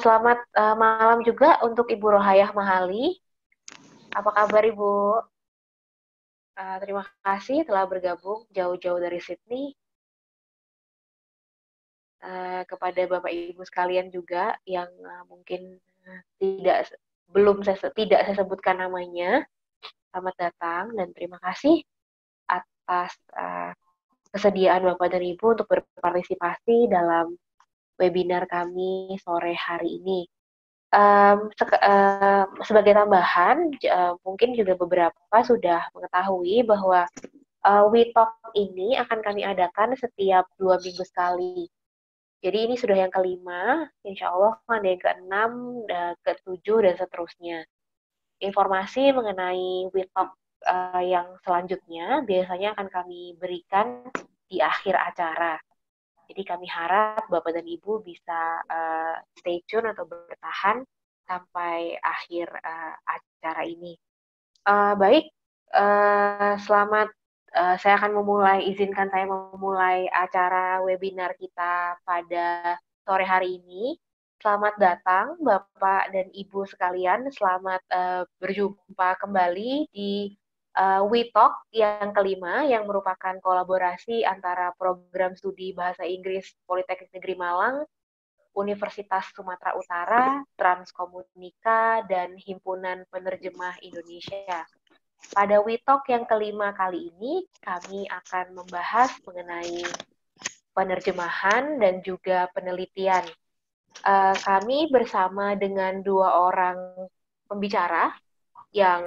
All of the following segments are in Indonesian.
Selamat malam juga untuk Ibu Rohayah Mahali. Apa kabar Ibu? Terima kasih telah bergabung jauh-jauh dari Sydney. Kepada Bapak Ibu sekalian juga yang mungkin tidak saya sebutkan namanya, selamat datang dan terima kasih atas kesediaan Bapak dan Ibu untuk berpartisipasi dalam webinar kami sore hari ini. Sebagai tambahan, mungkin juga beberapa sudah mengetahui bahwa WeTalk ini akan kami adakan setiap 2 minggu sekali. Jadi ini sudah yang kelima, insya Allah ada yang ke-6, ke-7, dan seterusnya. Informasi mengenai WeTalk yang selanjutnya biasanya akan kami berikan di akhir acara. Jadi kami harap Bapak dan Ibu bisa stay tune atau bertahan sampai akhir acara ini. Baik, selamat. Saya akan izinkan saya memulai acara webinar kita pada sore hari ini. Selamat datang Bapak dan Ibu sekalian, selamat berjumpa kembali di WeTalk yang kelima yang merupakan kolaborasi antara Program Studi Bahasa Inggris Politeknik Negeri Malang, Universitas Sumatera Utara, Transkomunika, dan Himpunan Penerjemah Indonesia. Pada WeTalk yang kelima kali ini, kami akan membahas mengenai penerjemahan dan juga penelitian. Kami bersama dengan 2 orang pembicara yang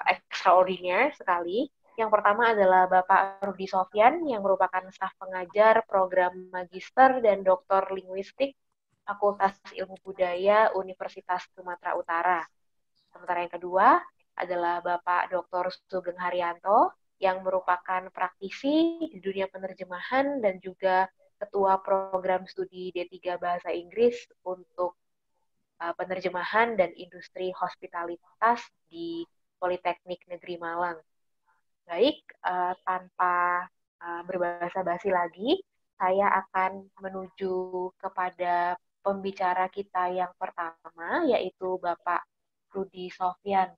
extraordinary sekali. Yang pertama adalah Bapak Rudi Sofyan, yang merupakan staf pengajar program Magister dan Doktor Linguistik Fakultas Ilmu Budaya Universitas Sumatera Utara. Sementara yang kedua adalah Bapak Dr. Sugeng Haryanto, yang merupakan praktisi di dunia penerjemahan dan juga Ketua Program Studi D3 Bahasa Inggris untuk penerjemahan dan industri hospitalitas di Politeknik Negeri Malang. Baik, tanpa berbahasa basi lagi, saya akan menuju kepada pembicara kita yang pertama, yaitu Bapak Rudi Sofyan.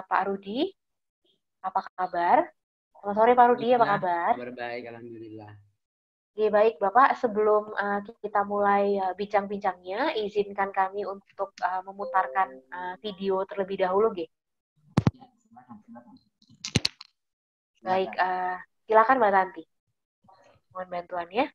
Pak Rudi, apa kabar? Selamat sore Pak Rudi, apa kabar? Kabar baik, alhamdulillah. Oke, baik Bapak, sebelum kita mulai bincang-bincangnya, izinkan kami untuk memutarkan video terlebih dahulu, G. Baik, silakan Mbak Tanti. Mohon bantuannya.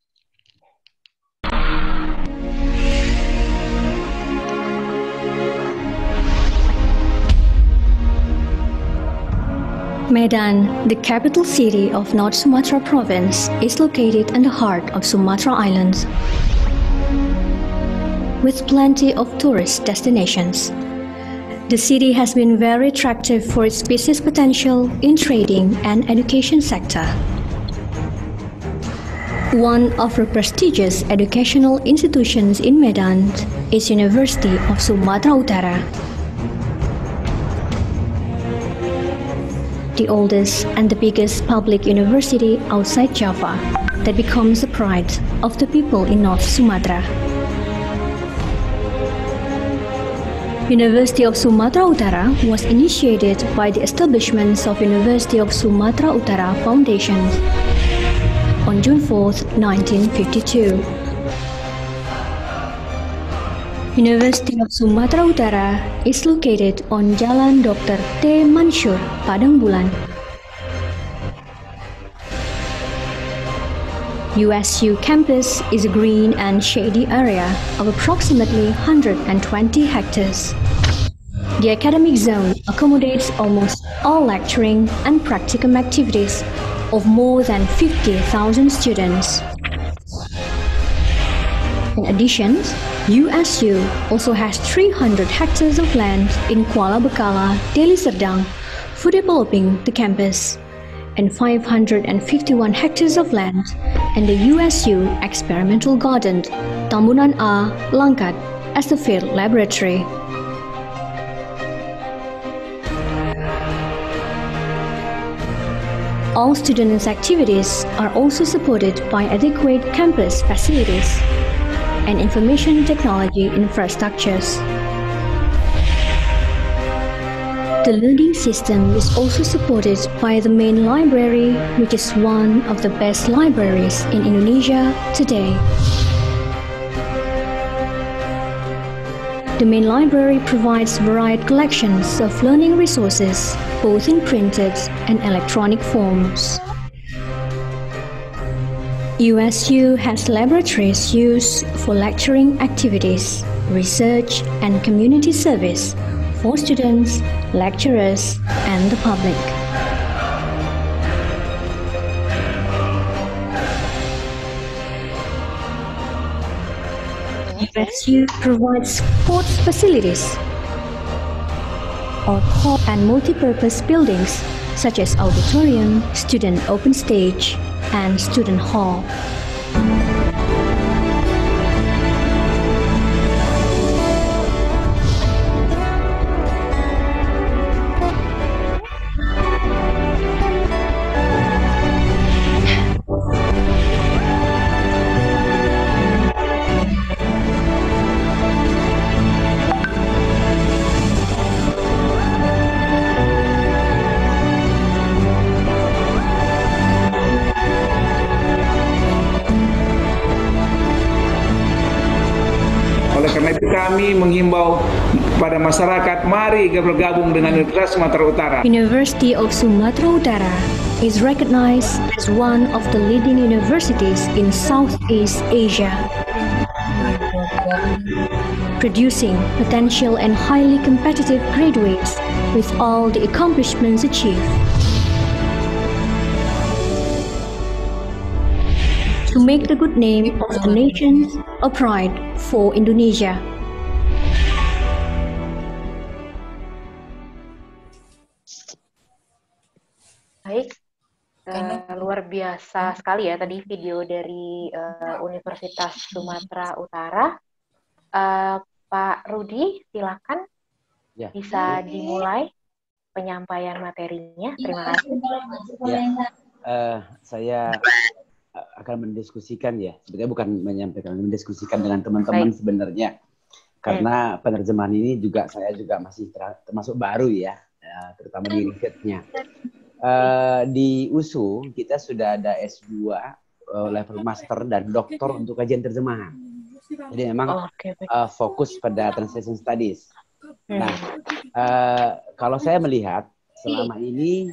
Medan, the capital city of North Sumatra province, is located in the heart of Sumatra Islands, with plenty of tourist destinations. The city has been very attractive for its business potential in trading and education sector. One of the prestigious educational institutions in Medan is University of Sumatra Utara. The oldest and the biggest public university outside Java that becomes the pride of the people in North Sumatra. University of Sumatra Utara was initiated by the establishment of University of Sumatra Utara Foundation on June 4th, 1952. University of Sumatra Utara is located on Jalan Dr. T. Mansur, Padang Bulan. USU campus is a green and shady area of approximately 120 hectares. The academic zone accommodates almost all lecturing and practicum activities of more than 50,000 students. In addition, USU also has 300 hectares of land in Kuala Bekala, Deli Serdang for developing the campus, and 551 hectares of land in the USU Experimental Garden, Tambunan A, Langkat, as the field laboratory. All students' activities are also supported by adequate campus facilities. and information technology infrastructures. The learning system is also supported by the main library, which is one of the best libraries in Indonesia today. The main library provides varied collections of learning resources, both in printed and electronic forms. USU has laboratories used for lecturing activities, research, and community service for students, lecturers, and the public. USU provides sports facilities or core and multi-purpose buildings such as auditorium, student open stage, and student hall. Oleh karena itu kami menghimbau pada masyarakat, mari bergabung dengan Universitas Sumatera Utara. University of Sumatra Utara is recognized as one of the leading universities in Southeast Asia, producing potential and highly competitive graduates with all the accomplishments achieved. To make the good name of the nation a pride for Indonesia. Baik, luar biasa sekali ya tadi video dari Universitas Sumatera Utara. Pak Rudi, silakan bisa dimulai penyampaian materinya. Terima kasih. Saya akan mendiskusikan ya, sebetulnya bukan menyampaikan, mendiskusikan dengan teman-teman sebenarnya, karena penerjemahan ini juga saya juga masih termasuk baru ya, terutama di risetnya. Di USU kita sudah ada S2 level master dan doktor untuk kajian terjemahan. Jadi memang fokus pada translation studies. Nah, kalau saya melihat selama ini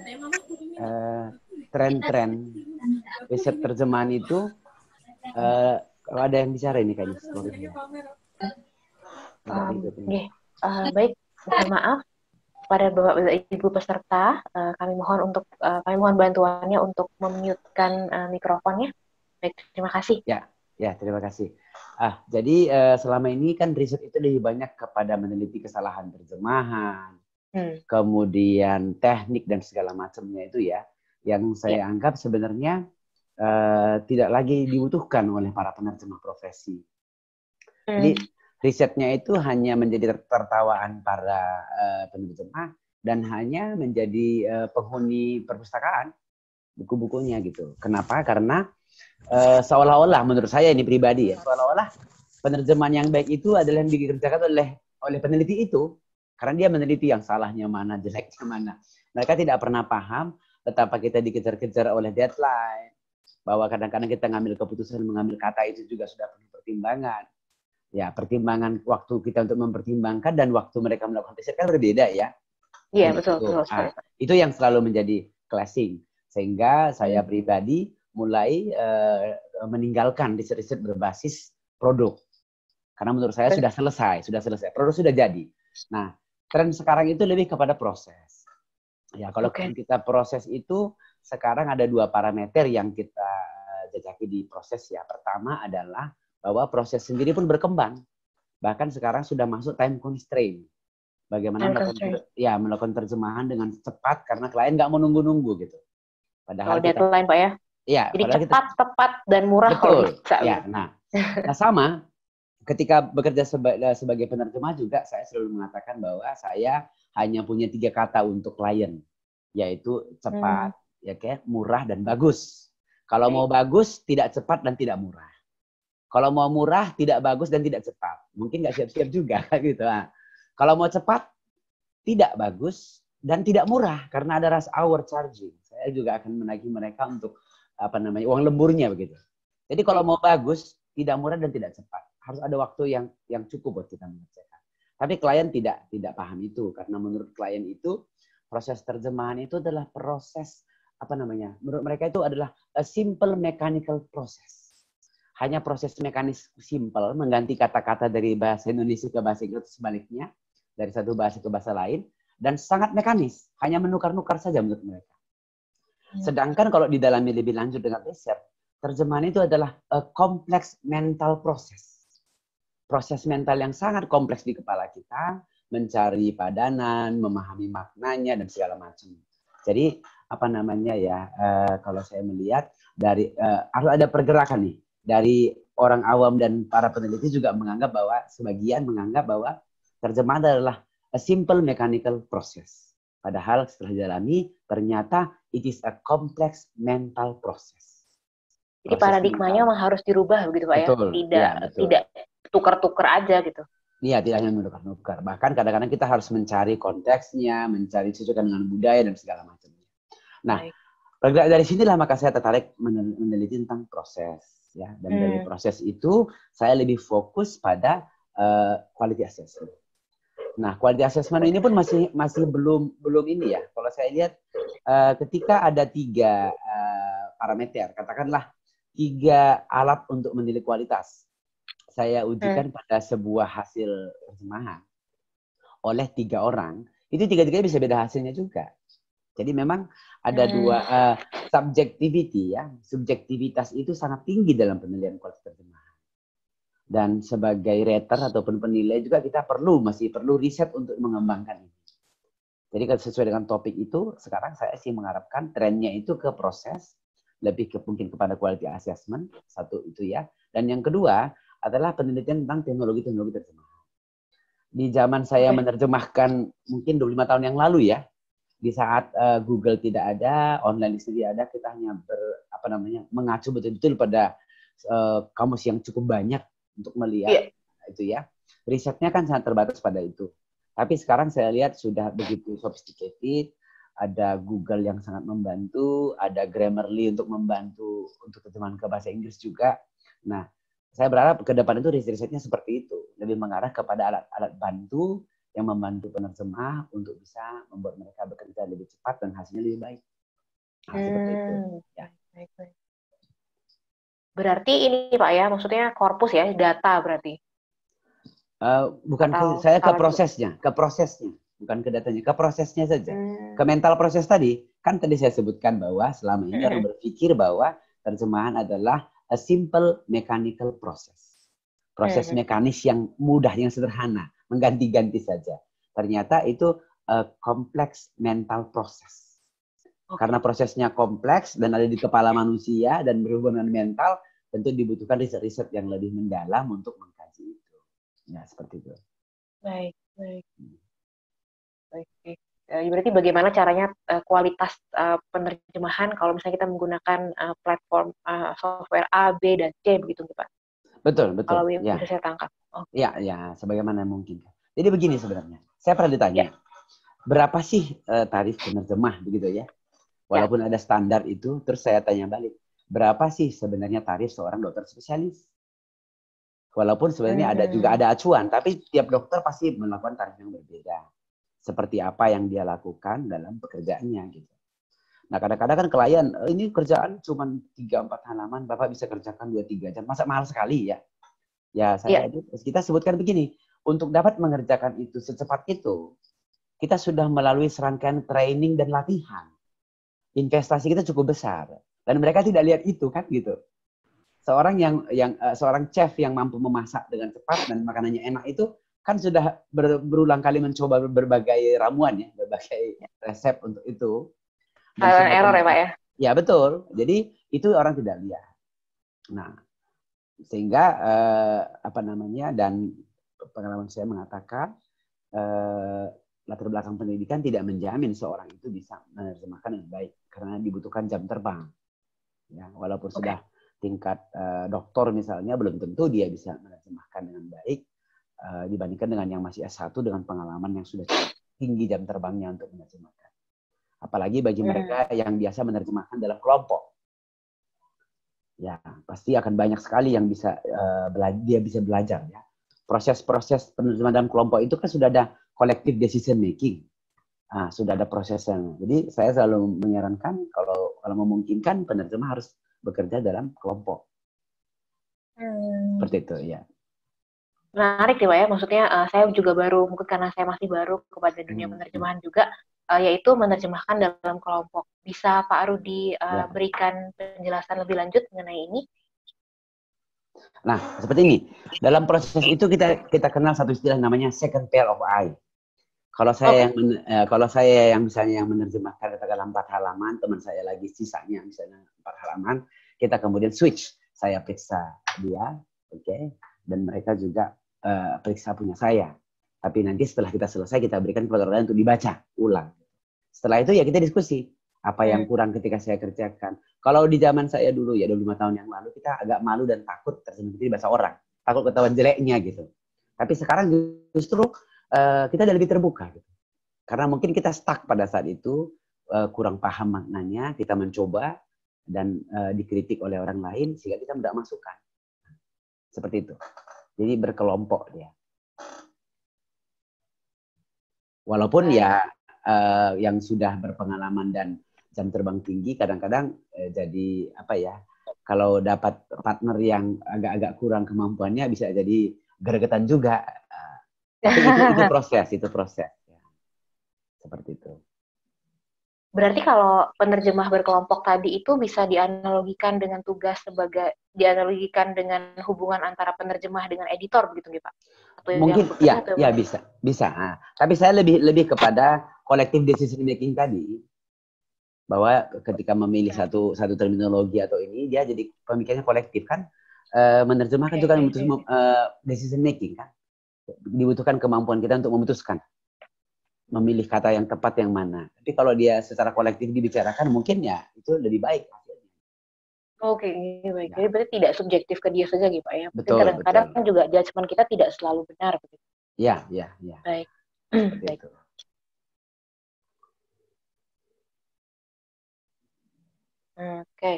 tren-tren riset terjemahan itu, kalau ada yang bicara ini kayaknya story-nya. Baik, mohon maaf pada Bapak Ibu peserta, kami mohon bantuannya untuk memute-kan mikrofonnya. Baik, terima kasih. Ya, terima kasih. Jadi selama ini kan riset itu lebih banyak kepada meneliti kesalahan terjemahan, kemudian teknik dan segala macamnya itu ya, yang saya anggap sebenarnya tidak lagi dibutuhkan oleh para penerjemah profesi. Jadi risetnya itu hanya menjadi tertawaan para penerjemah dan hanya menjadi penghuni perpustakaan buku-bukunya gitu. Kenapa? Karena seolah-olah menurut saya ini pribadi ya, seolah-olah penerjemahan yang baik itu adalah yang dikerjakan oleh peneliti itu, karena dia meneliti yang salahnya mana, jeleknya mana. Mereka tidak pernah paham betapa kita dikejar-kejar oleh deadline, bahwa kadang-kadang kita mengambil keputusan mengambil kata itu juga sudah penuh pertimbangan. Ya, pertimbangan waktu kita untuk mempertimbangkan dan waktu mereka melakukan riset kan berbeda ya. Iya, betul. Itu yang selalu menjadi clashing. Sehingga saya pribadi mulai meninggalkan riset-riset berbasis produk. Karena menurut saya sudah selesai. Produk sudah jadi. Nah, tren sekarang itu lebih kepada proses. Ya, kalau kita proses itu, sekarang ada 2 parameter yang kita jajaki di proses ya. Pertama adalah bahwa proses sendiri pun berkembang. Bahkan sekarang sudah masuk time constraint. Bagaimana melakukan terjemahan dengan cepat karena klien nggak mau nunggu-nunggu gitu. Padahal deadline Pak ya. Iya. Jadi cepat, tepat dan murah. Betul. Ya, nah sama ketika bekerja sebagai penerjemah juga saya selalu mengatakan bahwa saya hanya punya 3 kata untuk klien, yaitu cepat, murah dan bagus. Kalau mau bagus, tidak cepat dan tidak murah. Kalau mau murah, tidak bagus dan tidak cepat. Mungkin nggak siap-siap juga gitu. Nah, kalau mau cepat, tidak bagus dan tidak murah karena ada rush hour charging. Saya juga akan menagih mereka untuk uang lemburnya begitu. Jadi kalau mau bagus, tidak murah dan tidak cepat. Harus ada waktu yang cukup buat kita mengerjakan. Tapi klien tidak paham itu karena menurut klien itu proses terjemahan itu adalah proses menurut mereka itu adalah a simple mechanical process. Hanya proses mekanis simple, mengganti kata-kata dari bahasa Indonesia ke bahasa Inggris sebaliknya, dari satu bahasa ke bahasa lain, dan sangat mekanis, hanya menukar-nukar saja menurut mereka. Sedangkan kalau didalami lebih lanjut dengan riset, terjemahan itu adalah a complex mental process. Proses mental yang sangat kompleks di kepala kita, mencari padanan, memahami maknanya, dan segala macam. Jadi, kalau saya melihat, harus ada pergerakan nih. Dari orang awam dan para peneliti juga sebagian menganggap bahwa terjemahan adalah a simple mechanical process. Padahal setelah didalami, ternyata it is a complex mental process. Jadi paradigmanya memang harus dirubah begitu Pak betul, ya? Tidak tukar-tukar aja gitu. Iya, tidak hanya menukar-tukar. Bahkan kadang-kadang kita harus mencari konteksnya, mencari sesuaikan dengan budaya dan segala macamnya. Nah, dari sinilah maka saya tertarik meneliti tentang proses. Ya, dan dari proses itu saya lebih fokus pada quality assessment. Nah, quality assessment ini pun masih belum ini ya. Kalau saya lihat ketika ada 3 parameter, katakanlah 3 alat untuk menilai kualitas. Saya ujikan pada sebuah hasil terjemahan oleh 3 orang, itu 3-tiganya bisa beda hasilnya juga. Jadi memang ada 2 subjectivity ya, subjektivitas itu sangat tinggi dalam penilaian kualitas terjemahan. Dan sebagai rater ataupun penilai juga kita masih perlu riset untuk mengembangkan ini. Jadi kalau sesuai dengan topik itu, sekarang saya sih mengharapkan trennya itu ke proses, lebih mungkin kepada quality assessment, satu itu ya. Dan yang kedua adalah penelitian tentang teknologi-teknologi terjemahan. Di zaman saya menerjemahkan mungkin 25 tahun yang lalu ya, di saat Google tidak ada, online list tidak ada, kita hanya mengacu betul-betul pada kamus yang cukup banyak untuk melihat itu ya. Risetnya kan sangat terbatas pada itu. Tapi sekarang saya lihat sudah begitu sophisticated, ada Google yang sangat membantu, ada Grammarly untuk membantu untuk terjemahan ke bahasa Inggris juga. Nah, saya berharap ke depan itu riset-risetnya seperti itu, lebih mengarah kepada alat-alat bantu yang membantu penerjemah untuk bisa membuat mereka bekerja lebih cepat dan hasilnya lebih baik. Nah, seperti itu. Ya. Baik. Berarti ini Pak ya, maksudnya korpus ya, data berarti? Saya ke prosesnya, bukan ke datanya, ke prosesnya saja. Ke mental proses tadi, kan tadi saya sebutkan bahwa selama ini orang berpikir bahwa terjemahan adalah a simple mechanical process. Proses mekanis yang mudah, yang sederhana. Mengganti-ganti saja. Ternyata itu kompleks mental proses. Karena prosesnya kompleks dan ada di kepala manusia dan berhubungan mental, tentu dibutuhkan riset-riset yang lebih mendalam untuk mengkaji itu. Ya, seperti itu. Baik. Berarti bagaimana caranya kualitas penerjemahan kalau misalnya kita menggunakan platform software A, B, dan C begitu Pak? Betul. Kalau bisa saya tangkap. Ya, sebagaimana mungkin. Jadi begini sebenarnya. Saya pernah ditanya, berapa sih tarif penerjemah begitu ya? Walaupun ada standar itu, terus saya tanya balik, berapa sih sebenarnya tarif seorang dokter spesialis? Walaupun sebenarnya ada acuan, tapi tiap dokter pasti melakukan tarif yang berbeda. Seperti apa yang dia lakukan dalam pekerjaannya gitu. Nah, kadang-kadang kan klien, ini kerjaan cuma 3-4 halaman, Bapak bisa kerjakan 2-3 jam. Masa mahal sekali ya? Ya, kita sebutkan begini, untuk dapat mengerjakan itu secepat itu, kita sudah melalui serangkaian training dan latihan. Investasi kita cukup besar. Dan mereka tidak lihat itu kan gitu. Seorang chef yang mampu memasak dengan cepat dan makanannya enak itu kan sudah berulang kali mencoba berbagai ramuan ya, berbagai resep untuk itu. Error ya Pak ya? Ya betul. Jadi itu orang tidak lihat. Nah, sehingga dan pengalaman saya mengatakan latar belakang pendidikan tidak menjamin seorang itu bisa menerjemahkan dengan baik karena dibutuhkan jam terbang. Ya, walaupun sudah tingkat doktor misalnya, belum tentu dia bisa menerjemahkan dengan baik dibandingkan dengan yang masih S1 dengan pengalaman yang sudah tinggi jam terbangnya untuk menerjemahkan. Apalagi bagi mereka yang biasa menerjemahkan dalam kelompok. Ya, pasti akan banyak sekali yang bisa dia bisa belajar ya. Proses-proses penerjemahan dalam kelompok itu kan sudah ada collective decision making. Sudah ada prosesnya. Jadi saya selalu menyarankan kalau memungkinkan penerjemah harus bekerja dalam kelompok. Seperti itu ya. Menarik nih Pak ya, maksudnya saya juga baru, mungkin karena saya masih baru kepada dunia penerjemahan juga, yaitu menerjemahkan dalam kelompok. Bisa Pak Rudi berikan penjelasan lebih lanjut mengenai ini? Nah, seperti ini. Dalam proses itu kita kenal satu istilah namanya second pair of eye. Kalau saya kalau saya yang misalnya yang menerjemahkan katakanlah 4 halaman, teman saya lagi sisanya misalnya 4 halaman, kita kemudian switch. Saya periksa dia, dan mereka juga periksa punya saya. Tapi nanti setelah kita selesai, kita berikan kepada orang lain untuk dibaca ulang. Setelah itu ya kita diskusi. Apa yang kurang ketika saya kerjakan. Kalau di zaman saya dulu ya, 25 tahun yang lalu, kita agak malu dan takut terjemah di bahasa orang. Takut ketahuan jeleknya gitu. Tapi sekarang justru kita udah lebih terbuka. Gitu. Karena mungkin kita stuck pada saat itu, kurang paham maknanya, kita mencoba, dan dikritik oleh orang lain, sehingga kita tidak masukkan. Seperti itu. Jadi berkelompok dia. Walaupun ya yang sudah berpengalaman dan jam terbang tinggi kadang-kadang jadi apa ya, kalau dapat partner yang agak-agak kurang kemampuannya bisa jadi gregetan juga. Tapi itu proses ya. Seperti itu. Berarti kalau penerjemah berkelompok tadi itu bisa dianalogikan dengan tugas dianalogikan dengan hubungan antara penerjemah dengan editor begitu Pak? Mungkin ya bisa. Tapi saya lebih kepada collective decision making tadi. Bahwa ketika memilih satu terminologi atau ini, dia jadi pemikirannya kolektif kan. Menerjemahkan juga decision making kan. Dibutuhkan kemampuan kita untuk memutuskan. Memilih kata yang tepat yang mana. Tapi kalau dia secara kolektif dibicarakan, mungkin ya itu lebih baik. Oke, baik. Jadi berarti tidak subjektif ke dia saja gitu Pak ya. Betul, kadang-kadang juga judgement kita tidak selalu benar. Ya. Baik. Baik. Oke.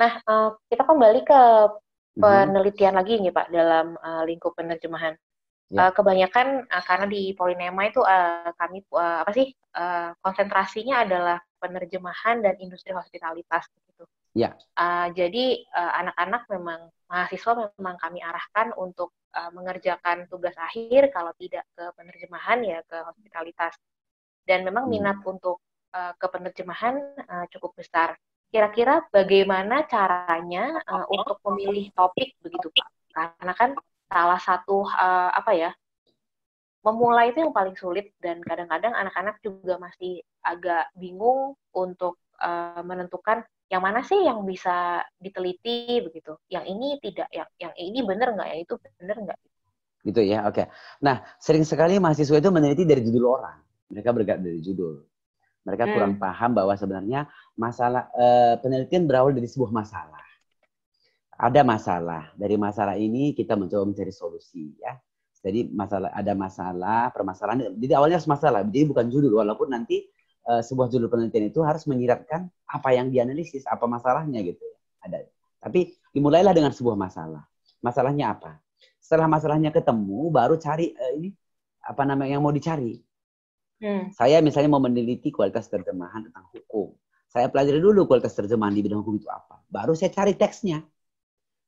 Nah, kita kembali ke penelitian lagi nih Pak dalam lingkup penerjemahan. Kebanyakan karena di Polinema itu kami konsentrasinya adalah penerjemahan dan industri hospitalitas gitu. Jadi anak-anak mahasiswa memang kami arahkan untuk mengerjakan tugas akhir, kalau tidak ke penerjemahan ya ke hospitalitas. Dan memang minat untuk ke penerjemahan cukup besar. Kira-kira bagaimana caranya untuk memilih topik begitu Pak? Karena kan salah satu memulai itu yang paling sulit, dan kadang-kadang anak-anak juga masih agak bingung untuk menentukan yang mana sih yang bisa diteliti begitu. Yang ini tidak, yang ini benar nggak, yang itu benar nggak? Gitu ya, oke. Nah, sering sekali mahasiswa itu meneliti dari judul orang. Mereka bergerak dari judul. Mereka kurang paham bahwa sebenarnya masalah penelitian berawal dari sebuah masalah. Ada masalah. Dari masalah ini kita mencoba mencari solusi ya. Jadi ada masalah, permasalahan. Jadi awalnya harus masalah. Jadi bukan judul. Walaupun nanti sebuah judul penelitian itu harus menyiratkan apa yang dianalisis, apa masalahnya gitu ya. Ada. Tapi dimulailah dengan sebuah masalah. Masalahnya apa? Setelah masalahnya ketemu, baru cari yang mau dicari. Saya misalnya mau meneliti kualitas terjemahan tentang hukum. Saya pelajari dulu kualitas terjemahan di bidang hukum itu apa. Baru saya cari teksnya.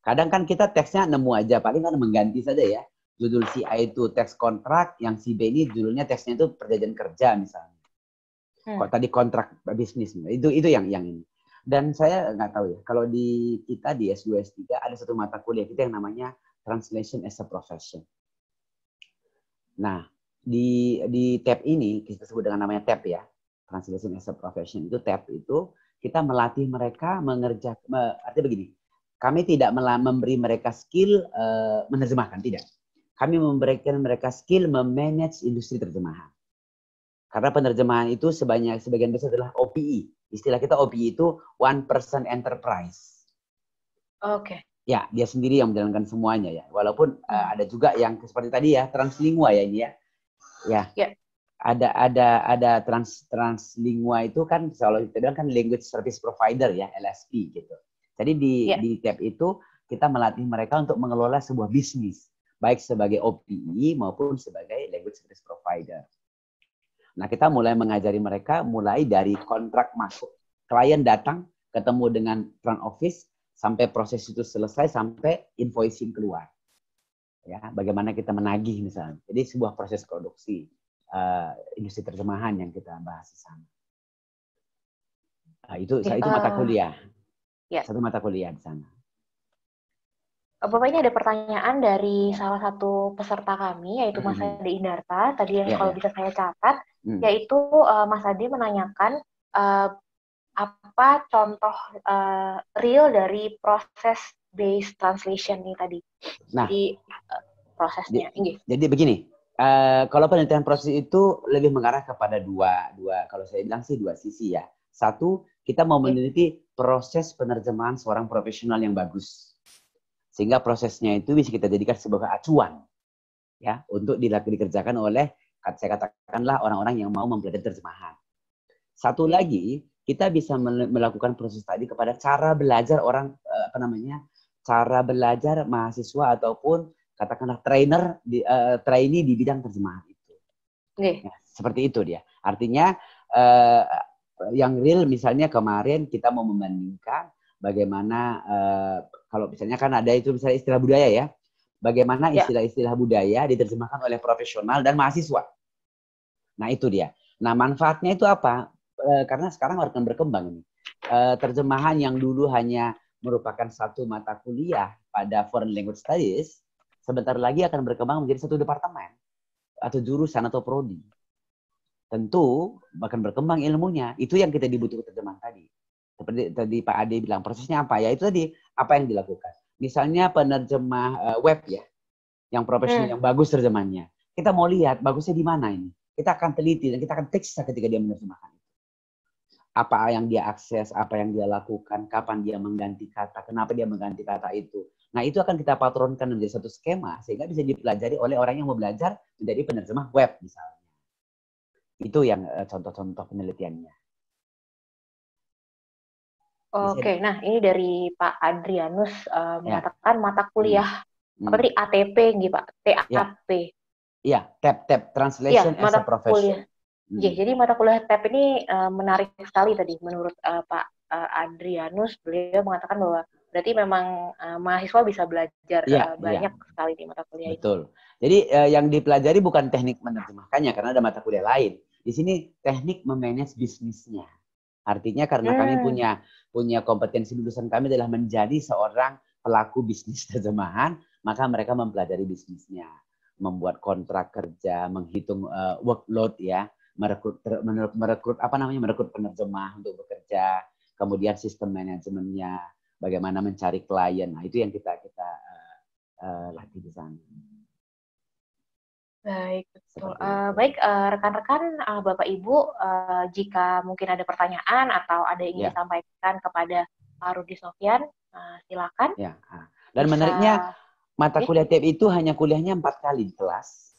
Kadang kan kita teksnya nemu aja, paling kan mengganti saja ya. Judul si A itu teks kontrak, yang si B ini judulnya teksnya itu perjanjian kerja misalnya. Tadi kontrak bisnis. Itu yang ini. Dan saya nggak tahu ya, kalau di kita di S2 S3 ada satu mata kuliah kita yang namanya Translation as a Profession. Nah, di tab ini kita sebut dengan namanya tab ya, Translation as a Profession. Itu tab itu kita melatih mereka mengerjakan, artinya begini, kami tidak memberi mereka skill menerjemahkan, tidak. Kami memberikan mereka skill memanage industri terjemahan. Karena penerjemahan itu sebagian besar adalah OPI, Istilah kita OPI itu one person enterprise. Oke. Ya, dia sendiri yang menjalankan semuanya ya. Walaupun ada juga yang seperti tadi ya, translingua ya ini ya. Ya. Ada translingua itu kan kalau kita bilang kan language service provider ya, LSP gitu. Jadi di tab itu kita melatih mereka untuk mengelola sebuah bisnis, baik sebagai OPI maupun sebagai language service provider. Nah, kita mulai mengajari mereka mulai dari kontrak masuk, klien datang, ketemu dengan front office, sampai proses itu selesai, sampai invoicing keluar. Ya, bagaimana kita menagih misalnya. Jadi sebuah proses produksi industri terjemahan yang kita bahas di sana. Itu mata kuliah. Satu mata kuliah di sana. Bapak, ini ada pertanyaan dari salah satu peserta kami, yaitu Mas Ade Indarta. Tadi yang kalau bisa saya catat, yaitu Mas Ade menanyakan apa contoh real dari proses based translation ini tadi. Nah, jadi prosesnya. Jadi begini, kalau penelitian proses itu lebih mengarah kepada dua, kalau saya bilang sih dua sisi ya. Satu, kita mau meneliti proses penerjemahan seorang profesional yang bagus. Sehingga prosesnya itu bisa kita jadikan sebagai acuan ya untuk dikerjakan oleh, saya katakanlah, orang-orang yang mau mempelajari terjemahan. Satu lagi, kita bisa melakukan proses tadi kepada cara belajar cara belajar mahasiswa ataupun katakanlah trainee di bidang terjemahan itu. Ya, seperti itu dia. Artinya yang real misalnya kemarin kita mau membandingkan bagaimana kalau misalnya kan ada itu misalnya istilah budaya ya. Bagaimana istilah-istilah budaya diterjemahkan oleh profesional dan mahasiswa. Nah, itu dia. Nah, manfaatnya itu apa? Karena sekarang akan berkembang ini. Terjemahan yang dulu hanya merupakan satu mata kuliah pada Foreign Language Studies, sebentar lagi akan berkembang menjadi satu departemen atau jurusan atau prodi. Tentu bahkan berkembang ilmunya. Itu yang kita dibutuhkan terjemahan tadi. Seperti tadi Pak Ade bilang, prosesnya apa? Ya itu tadi, apa yang dilakukan. Misalnya penerjemah web ya, yang profesional, yang bagus terjemahnya. Kita mau lihat bagusnya di mana ini. Kita akan teliti dan kita akan periksa ketika dia menerjemahkan itu. Apa yang dia akses, apa yang dia lakukan, kapan dia mengganti kata, kenapa dia mengganti kata itu. Nah, itu akan kita patronkan menjadi satu skema sehingga bisa dipelajari oleh orang yang mau belajar menjadi penerjemah web misalnya. Itu yang contoh-contoh penelitiannya. Oke, nah ini dari Pak Adrianus mengatakan mata kuliah apa tadi ATP gitu Pak, TAP. Iya, TAP Translation as a Profession. Ya, jadi mata kuliah TAP ini menarik sekali tadi menurut Pak Adrianus. Beliau mengatakan bahwa berarti memang mahasiswa bisa belajar banyak sekali di mata kuliah. Betul. Jadi yang dipelajari bukan teknik menerjemahkannya karena ada mata kuliah lain. Di sini teknik memanage bisnisnya. Artinya karena kami punya kompetensi lulusan kami adalah menjadi seorang pelaku bisnis terjemahan, maka mereka mempelajari bisnisnya, membuat kontrak kerja, menghitung workload ya, merekrut penerjemah untuk bekerja, kemudian sistem manajemennya, bagaimana mencari klien. Nah, itu yang kita latih di sana. Baik, betul. Baik, rekan-rekan, Bapak Ibu, jika mungkin ada pertanyaan atau ada yang ingin disampaikan kepada Pak Rudi Sofyan, silakan. Ya. Dan menariknya, mata kuliah TAP itu hanya kuliahnya 4 kali di kelas.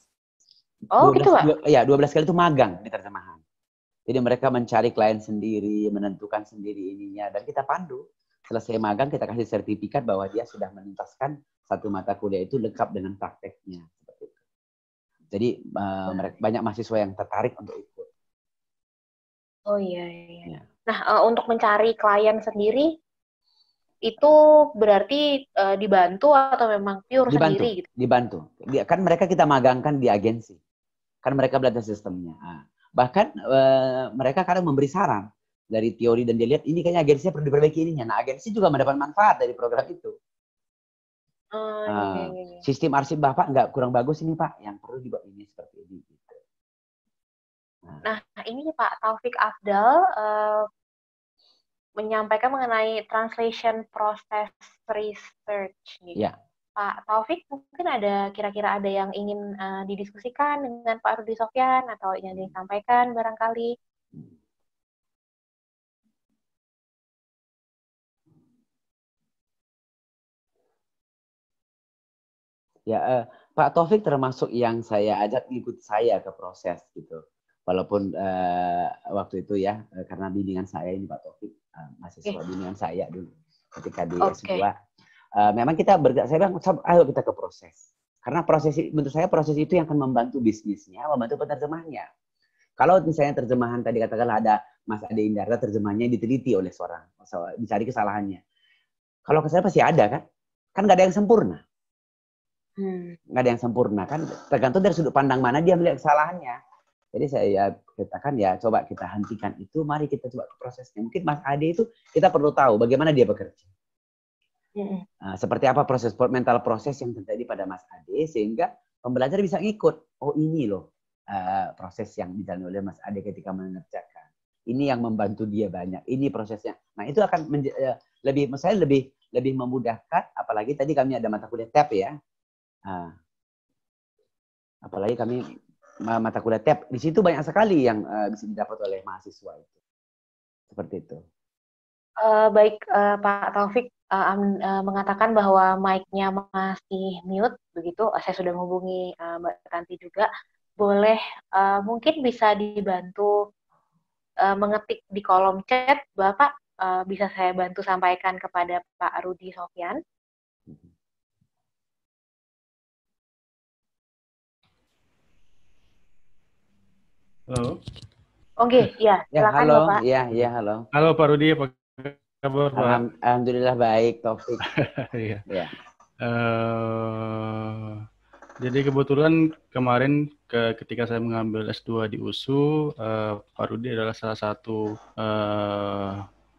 Oh, 12, gitu Pak? 12 kali itu magang di terjemahan. Jadi mereka mencari klien sendiri, menentukan sendiri ininya, dan kita pandu. Selesai magang, kita kasih sertifikat bahwa dia sudah menuntaskan satu mata kuliah itu lengkap dengan prakteknya. Jadi banyak mahasiswa yang tertarik untuk ikut. Oh iya. Nah, untuk mencari klien sendiri itu berarti dibantu atau memang pure sendiri gitu? Dibantu. Kan mereka kita magangkan di agensi. Kan mereka belajar sistemnya. Bahkan mereka kadang memberi saran dari teori dan dia lihat ini kayaknya agensinya perlu diperbaiki ininya. Nah, agensi juga mendapat manfaat dari program itu. Sistem arsip Bapak nggak kurang bagus ini Pak, yang perlu dibuat ini seperti ini. Gitu. Nah, ini Pak Taufik Afdal menyampaikan mengenai translation process research. Gitu. Ya. Pak Taufik, mungkin kira-kira ada yang ingin didiskusikan dengan Pak Rudi Sofyan atau yang disampaikan barangkali? Pak Taufik termasuk yang saya ajak ikut saya ke proses gitu. Walaupun waktu itu ya, karena bimbingan saya ini Pak Taufik, mahasiswa bimbingan saya dulu ketika di S2. Memang saya bilang, ayo kita ke proses. Karena menurut saya proses itu yang akan membantu bisnisnya, membantu penerjemahnya. Kalau misalnya terjemahan tadi katakanlah ada Mas Ade Indarta, terjemahnya diteliti oleh seorang, dicari kesalahannya. Kalau kesalahan pasti ada kan? Kan nggak ada yang sempurna. Nggak ada yang sempurna kan? Tergantung dari sudut pandang mana dia melihat kesalahannya. Jadi saya katakan ya coba kita hentikan itu, mari kita coba ke prosesnya. Mungkin Mas Ade itu kita perlu tahu bagaimana dia bekerja. Seperti apa mental proses yang terjadi pada Mas Ade sehingga pembelajar bisa ngikut. Oh ini loh proses yang dijalani oleh Mas Ade ketika mengerjakan. Ini yang membantu dia banyak. Ini prosesnya. Nah itu akan lebih memudahkan. Apalagi tadi kami ada mata kuliah TAP ya. Apalagi kami mata kuliah TAP. Di situ banyak sekali yang bisa didapat oleh mahasiswa itu. Seperti itu. Baik, Pak Taufik mengatakan bahwa mic-nya masih mute, begitu. Saya sudah menghubungi Mbak Tanti juga. Boleh mungkin bisa dibantu mengetik di kolom chat, Bapak bisa saya bantu sampaikan kepada Pak Rudi Sofyan. Halo. Oke, ya, silakan halo. Bapak. Iya, halo. Halo Pak Rudi, apa kabar Pak? Alhamdulillah baik, Taufik. Iya. Ya. Jadi kebetulan kemarin ketika saya mengambil S2 di USU, Pak Rudi adalah salah satu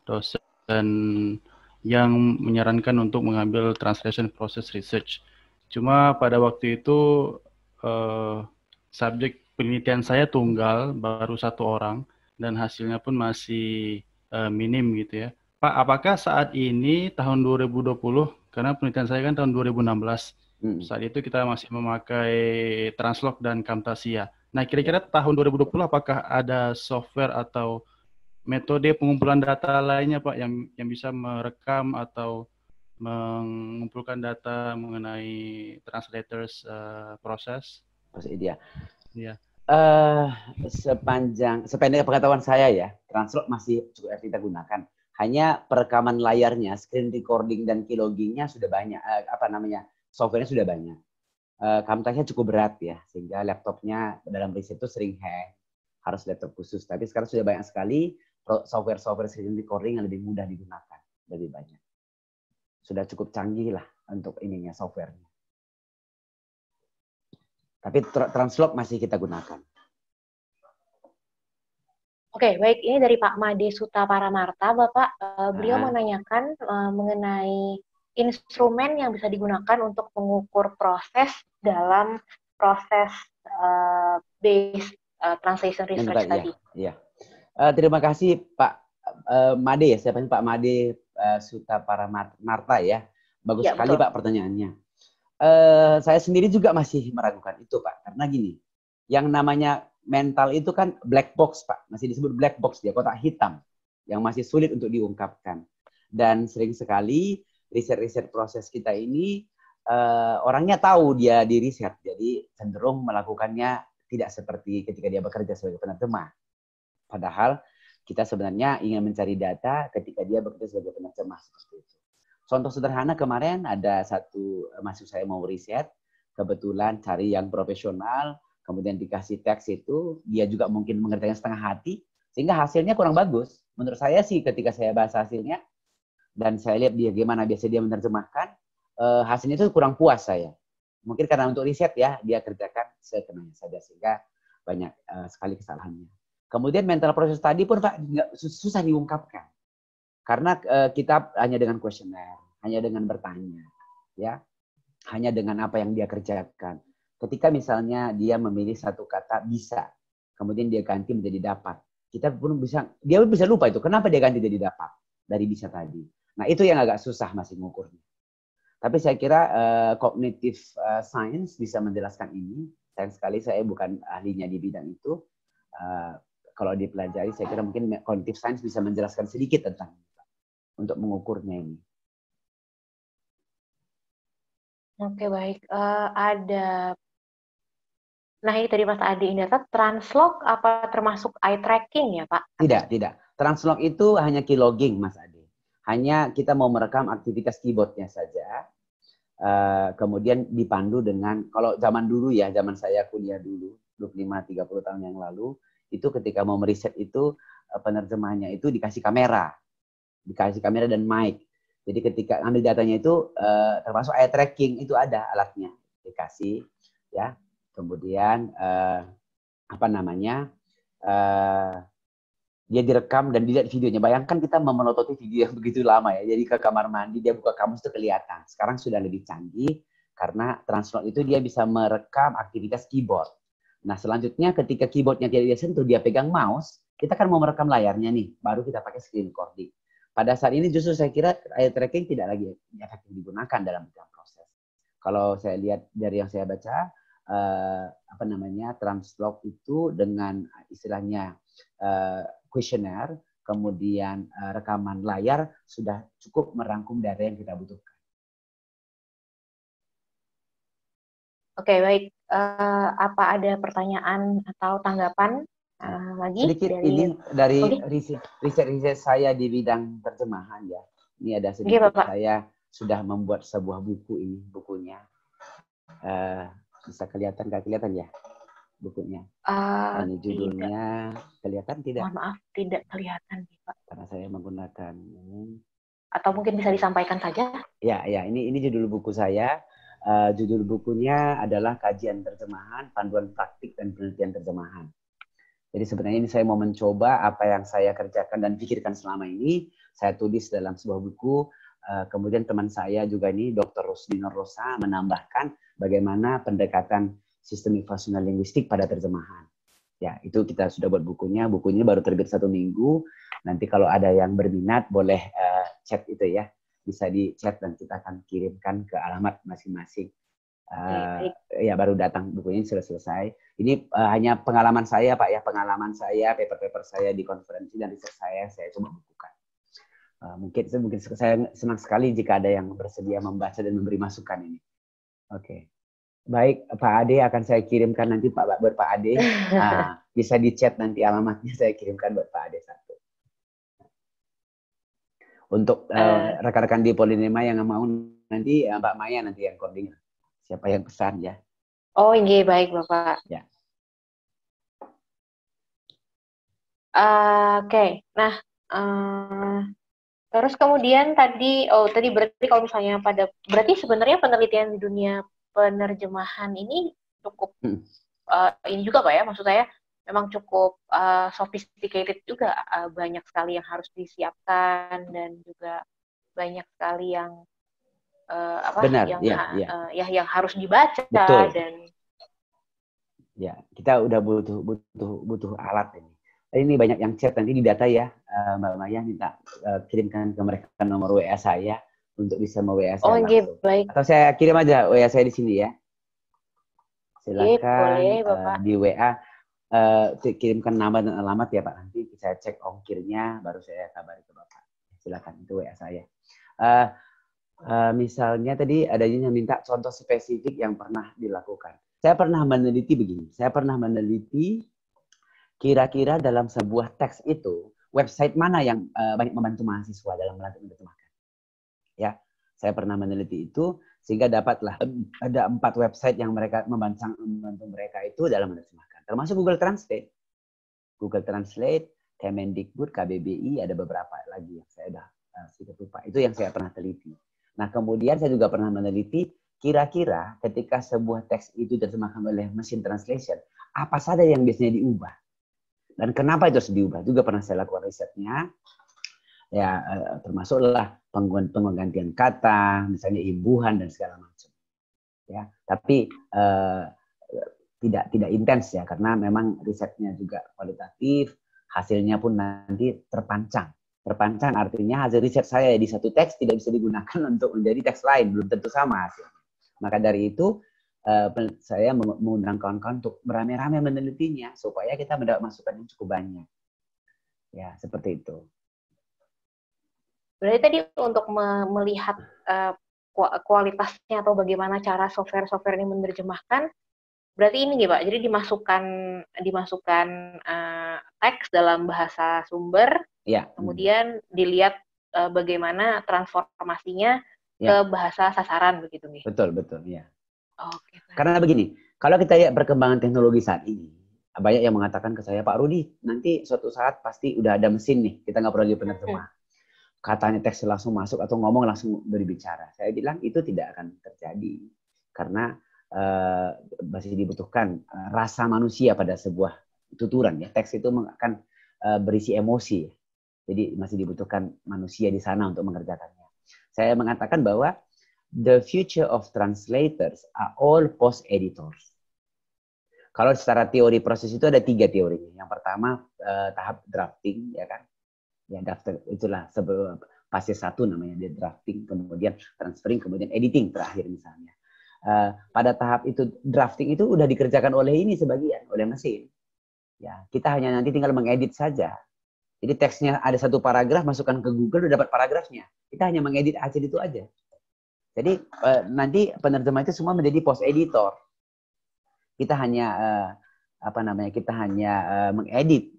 dosen yang menyarankan untuk mengambil translation process research. Cuma pada waktu itu subjek penelitian saya tunggal, baru 1 orang, dan hasilnya pun masih minim gitu ya. Pak, apakah saat ini tahun 2020, karena penelitian saya kan tahun 2016, saat itu kita masih memakai Translog dan Camtasia. Nah, kira-kira tahun 2020 apakah ada software atau metode pengumpulan data lainnya Pak yang bisa merekam atau mengumpulkan data mengenai translators proses? Iya. Iya. Sependek pengetahuan saya ya, Translog masih cukup efektif kita gunakan. Hanya perekaman layarnya, screen recording dan keyloggingnya sudah banyak. Softwarenya sudah banyak. Camtasia cukup berat ya, sehingga laptopnya dalam riset itu sering hang. Harus laptop khusus. Tapi sekarang sudah banyak sekali software screen recording yang lebih mudah digunakan, lebih banyak. Sudah cukup canggih lah untuk ininya softwarenya. Tapi Translog masih kita gunakan. Oke, baik. Ini dari Pak Made Suta Paramarta, Bapak. Beliau menanyakan mengenai instrumen yang bisa digunakan untuk mengukur proses dalam proses based translation research tadi. Iya. Terima kasih Pak Made ya. Siapa ini Pak Made Suta Paramarta ya. Bagus ya, sekali betul. Pak pertanyaannya. Saya sendiri juga masih meragukan itu Pak. Karena gini, yang namanya mental itu kan black box Pak. Masih disebut black box, dia kotak hitam. Yang masih sulit untuk diungkapkan. Dan sering sekali riset-riset proses kita ini orangnya tahu dia di riset. Jadi cenderung melakukannya tidak seperti ketika dia bekerja sebagai penerjemah. Padahal kita sebenarnya ingin mencari data ketika dia bekerja sebagai penerjemah seperti itu. Contoh sederhana kemarin ada satu mahasiswa saya mau riset, kebetulan cari yang profesional, kemudian dikasih teks itu, dia juga mungkin mengerjakan setengah hati, sehingga hasilnya kurang bagus. Menurut saya sih ketika saya bahas hasilnya, dan saya lihat dia gimana biasa dia menerjemahkan, hasilnya itu kurang puas saya. Mungkin karena untuk riset ya, dia kerjakan sekenanya saja, sehingga banyak sekali kesalahannya. Kemudian mental proses tadi pun Pak susah diungkapkan. Karena kita hanya dengan kuesioner, hanya dengan bertanya, ya, hanya dengan apa yang dia kerjakan. Ketika misalnya dia memilih satu kata bisa, kemudian dia ganti menjadi dapat. Dia bisa lupa itu. Kenapa dia ganti jadi dapat dari bisa tadi. Nah itu yang agak susah masih mengukurnya. Tapi saya kira cognitive science bisa menjelaskan ini. Sayang sekali saya bukan ahlinya di bidang itu. Kalau dipelajari saya kira mungkin cognitive science bisa menjelaskan sedikit tentang untuk mengukurnya ini. Oke, baik. Ada. Nah, ini tadi Mas Adi Indata, Translog apa termasuk eye tracking ya, Pak? Tidak. Translog itu hanya keylogging, Mas Adi. Hanya kita mau merekam aktivitas keyboardnya saja. Kemudian dipandu dengan, kalau zaman dulu ya, zaman saya kuliah dulu, 25-30 tahun yang lalu, itu ketika mau meriset itu, penerjemahnya itu dikasih kamera dan mic. Jadi ketika ambil datanya itu, termasuk eye tracking, itu ada alatnya, dikasih, ya. Kemudian dia direkam dan dilihat videonya. Bayangkan kita memelototi video yang begitu lama ya. Jadi ke kamar mandi dia buka kamus itu kelihatan. Sekarang sudah lebih canggih karena Translog itu dia bisa merekam aktivitas keyboard. Nah selanjutnya ketika keyboardnya tidak disentuh, dia pegang mouse, kita kan mau merekam layarnya nih, baru kita pakai screen recording. Pada saat ini justru saya kira eye tracking tidak lagi efektif digunakan dalam proses. Kalau saya lihat dari yang saya baca, Translog itu dengan istilahnya kuesioner, kemudian rekaman layar sudah cukup merangkum dari yang kita butuhkan. Oke, baik. Apa ada pertanyaan atau tanggapan lagi? Sedikit ini dari riset saya di bidang terjemahan ya. Ini ada sedikit, saya sudah membuat sebuah buku ini, bukunya. Bisa kelihatan, nggak kelihatan ya bukunya? Ini judulnya tidak. Kelihatan tidak? Mohon maaf, tidak kelihatan Pak. Karena saya menggunakan ini. Atau mungkin bisa disampaikan saja? Ya, ini judul buku saya. Judul bukunya adalah Kajian Terjemahan, Panduan Praktik dan Penelitian Terjemahan. Jadi sebenarnya ini saya mau mencoba apa yang saya kerjakan dan pikirkan selama ini, saya tulis dalam sebuah buku. Kemudian teman saya juga ini, Dr. Rusdino Rosa, menambahkan bagaimana pendekatan sistem informasional linguistik pada terjemahan. Ya, itu kita sudah buat bukunya. Bukunya baru terbit 1 minggu. Nanti kalau ada yang berminat, boleh chat itu ya. Bisa di chat dan kita akan kirimkan ke alamat masing-masing. Ya, baru datang bukunya sudah selesai. Ini hanya pengalaman saya, Pak ya. Pengalaman saya, paper-paper saya di konferensi dan riset saya coba bukukan. Mungkin saya senang sekali jika ada yang bersedia membaca dan memberi masukan ini. Oke. Baik, Pak Ade akan saya kirimkan nanti buat Pak Ade. Bisa di chat nanti alamatnya saya kirimkan buat Pak Ade satu. Untuk rekan-rekan di Polinema yang mau nanti Mbak Maya nanti yang coding. Siapa yang pesan ya? Oh, iya baik Bapak. Ya. Oke. Nah, terus kemudian tadi berarti kalau misalnya berarti sebenarnya penelitian di dunia penerjemahan ini cukup ini juga Pak ya, maksud saya memang cukup sophisticated juga, banyak sekali yang harus disiapkan dan juga banyak sekali yang yang harus dibaca. Betul. Dan ya kita udah butuh alat ini. Ini banyak yang chat nanti di data ya, Mbak Maya minta kirimkan ke mereka nomor WA saya untuk bisa WA saya langsung. Baik. Atau saya kirim aja WA saya di sini ya. Silakan boleh, Bapak. Di WA kirimkan nama dan alamat ya Pak. Nanti saya cek ongkirnya baru saya kabari ke Bapak. Silakan, itu WA saya. Misalnya tadi ada yang minta contoh spesifik yang pernah dilakukan. Saya pernah meneliti begini. Saya pernah meneliti kira-kira dalam sebuah teks itu, website mana yang banyak membantu mahasiswa dalam menerjemahkan. Ya, saya pernah meneliti itu, sehingga dapatlah ada 4 website yang mereka membantu mereka itu dalam menerjemahkan. Termasuk Google Translate. Google Translate, Kemendikbud, KBBI, ada beberapa lagi yang saya sudah lupa. Itu yang saya pernah teliti. Nah, kemudian saya juga pernah meneliti, kira-kira ketika sebuah teks itu diterjemahkan oleh mesin translation, apa saja yang biasanya diubah? Dan kenapa itu harus diubah? Juga pernah saya lakukan risetnya. Ya, termasuklah penggantian kata, misalnya imbuhan dan segala macam. Ya, tapi tidak intens ya, karena memang risetnya juga kualitatif, hasilnya pun nanti terpancang. Terpancang artinya hasil riset saya di satu teks tidak bisa digunakan untuk menjadi teks lain, belum tentu sama hasilnya. Maka dari itu saya mengundang kawan-kawan untuk beramai-ramai menelitinya supaya kita mendapat masukan yang cukup banyak. Ya, seperti itu. Berarti tadi untuk melihat kualitasnya atau bagaimana cara software ini menerjemahkan, berarti ini nih Pak, jadi dimasukkan teks dalam bahasa sumber, ya. Kemudian dilihat bagaimana transformasinya ke bahasa sasaran begitu nih. Betul ya. Oke. Karena begini, kalau kita lihat perkembangan teknologi saat ini, banyak yang mengatakan ke saya, Pak Rudi, nanti suatu saat pasti udah ada mesin nih, kita nggak perlu lagi penerjemah. Katanya teks langsung masuk atau ngomong langsung berbicara. Saya bilang itu tidak akan terjadi karena masih dibutuhkan rasa manusia pada sebuah tuturan ya. Teks itu akan berisi emosi, jadi masih dibutuhkan manusia di sana untuk mengerjakannya. Saya mengatakan bahwa the future of translators are all post editors. Kalau secara teori proses itu ada 3 teorinya. Yang pertama tahap drafting, ya kan? Ya drafting itulah sebelum fase 1 namanya, dia drafting, kemudian transferring, kemudian editing terakhir misalnya. Pada tahap itu drafting itu udah dikerjakan oleh ini sebagian, oleh mesin. Ya, kita hanya nanti tinggal mengedit saja. Jadi teksnya ada 1 paragraf, masukkan ke Google udah dapat paragrafnya. Kita hanya mengedit aja itu aja. Jadi nanti penerjemah itu semua menjadi post editor. Kita hanya kita hanya mengedit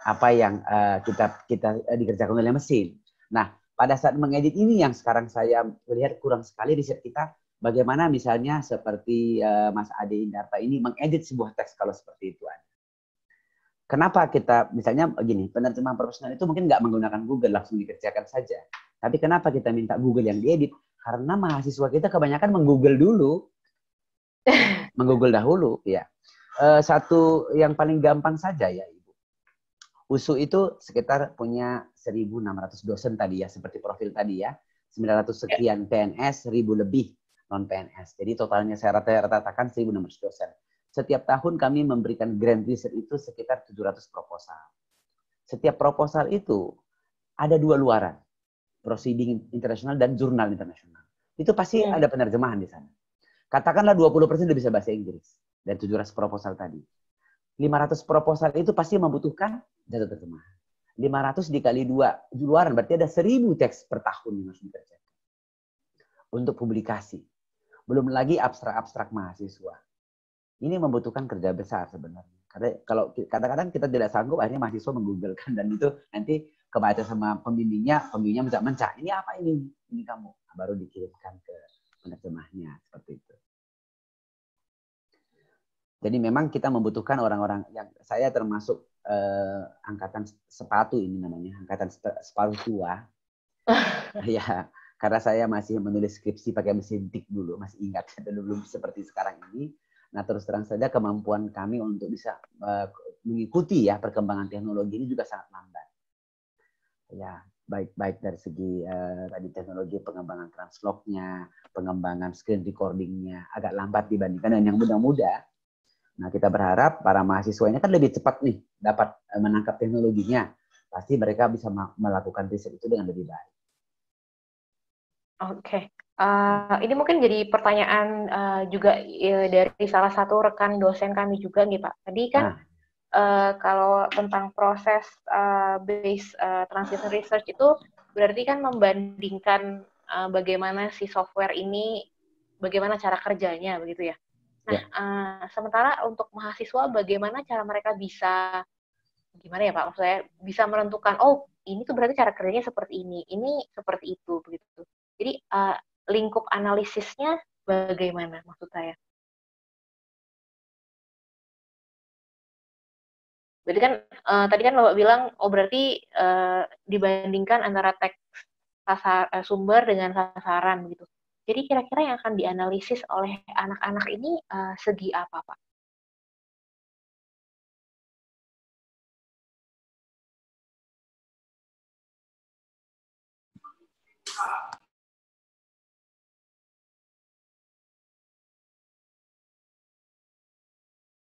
apa yang kita dikerjakan oleh mesin. Nah, pada saat mengedit ini yang sekarang saya melihat kurang sekali riset kita. Bagaimana misalnya seperti Mas Ade Indarta ini mengedit sebuah teks kalau seperti itu ada. Kenapa kita, misalnya begini, penerjemahan profesional itu mungkin nggak menggunakan Google, langsung dikerjakan saja. Tapi kenapa kita minta Google yang diedit? Karena mahasiswa kita kebanyakan meng-Google dulu. Meng-Google dahulu, ya. Satu yang paling gampang saja ya, Ibu. USU itu sekitar punya 1.600 dosen tadi ya, seperti profil tadi ya. 900 sekian PNS, 1.000 lebih non-PNS. Jadi totalnya saya rata-ratakan 1.600 dosen. Setiap tahun kami memberikan grant research itu sekitar 700 proposal. Setiap proposal itu ada 2 luaran. Proceeding internasional dan jurnal internasional. Itu pasti ada penerjemahan di sana. Katakanlah 20% udah bisa bahasa Inggris. Dan 700 proposal tadi. 500 proposal itu pasti membutuhkan jasa terjemahan. 500 dikali 2 luaran, berarti ada 1.000 teks per tahun yang harus dikerjakan. Untuk publikasi. Belum lagi abstrak-abstrak mahasiswa. Ini membutuhkan kerja besar sebenarnya. Karena kalau kadang-kadang kita tidak sanggup, akhirnya mahasiswa menggooglekan dan itu nanti kebaca sama pembimbingnya mencak-mencak. Ini apa ini? Ini kamu. Baru dikirimkan ke penerjemahnya seperti itu. Jadi memang kita membutuhkan orang-orang yang saya termasuk angkatan sepatu ini namanya, angkatan sepatu tua. Ya. Karena saya masih menulis skripsi pakai mesin tik dulu, masih ingat, dan belum seperti sekarang ini. Nah, terus terang saja kemampuan kami untuk bisa mengikuti ya perkembangan teknologi ini juga sangat lambat. Ya, baik dari segi tadi teknologi pengembangan translognya, pengembangan screen recordingnya agak lambat dibandingkan dengan yang muda-muda. Nah, kita berharap para mahasiswanya kan lebih cepat nih dapat menangkap teknologinya. Pasti mereka bisa melakukan riset itu dengan lebih baik. Oke. Ini mungkin jadi pertanyaan juga dari salah satu rekan dosen kami juga nih Pak. Tadi kan kalau tentang proses base translation research itu berarti kan membandingkan bagaimana si software ini, bagaimana cara kerjanya begitu ya. Nah, sementara untuk mahasiswa bagaimana cara mereka bisa, gimana ya Pak, maksudnya bisa menentukan, oh ini tuh berarti cara kerjanya seperti ini seperti itu begitu. Jadi lingkup analisisnya bagaimana maksud saya? Berarti kan tadi kan Bapak bilang, oh berarti dibandingkan antara teks sumber dengan sasaran gitu. Jadi kira-kira yang akan dianalisis oleh anak-anak ini segi apa Pak?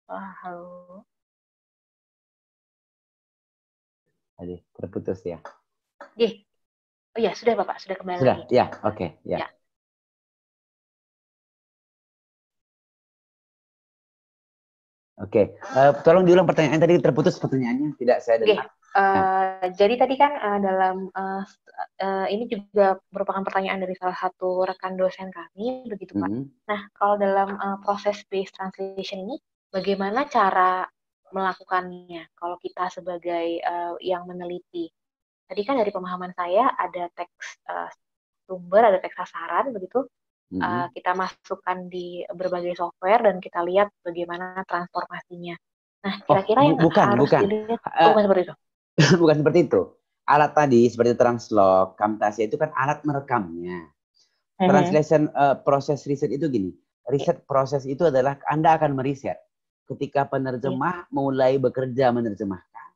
Halo. Tadi terputus ya. Oh ya, sudah Bapak, sudah kembali. Sudah, ya, oke, ya. Ya. Oke, tolong diulang pertanyaan tadi, terputus pertanyaannya, tidak saya dengar. Jadi tadi kan dalam ini juga merupakan pertanyaan dari salah satu rekan dosen kami, begitu Pak. Nah, kalau dalam proses based translation ini, bagaimana cara melakukannya kalau kita sebagai yang meneliti? Tadi kan dari pemahaman saya ada teks sumber, ada teks sasaran, begitu. Kita masukkan di berbagai software dan kita lihat bagaimana transformasinya. Nah, kira-kira yang harus dilihat bukan seperti itu. Bukan seperti itu. Alat tadi seperti Translog, Camtasia itu kan alat merekamnya. Translation proses riset itu gini. Riset proses itu adalah Anda akan meriset ketika penerjemah mulai bekerja menerjemahkan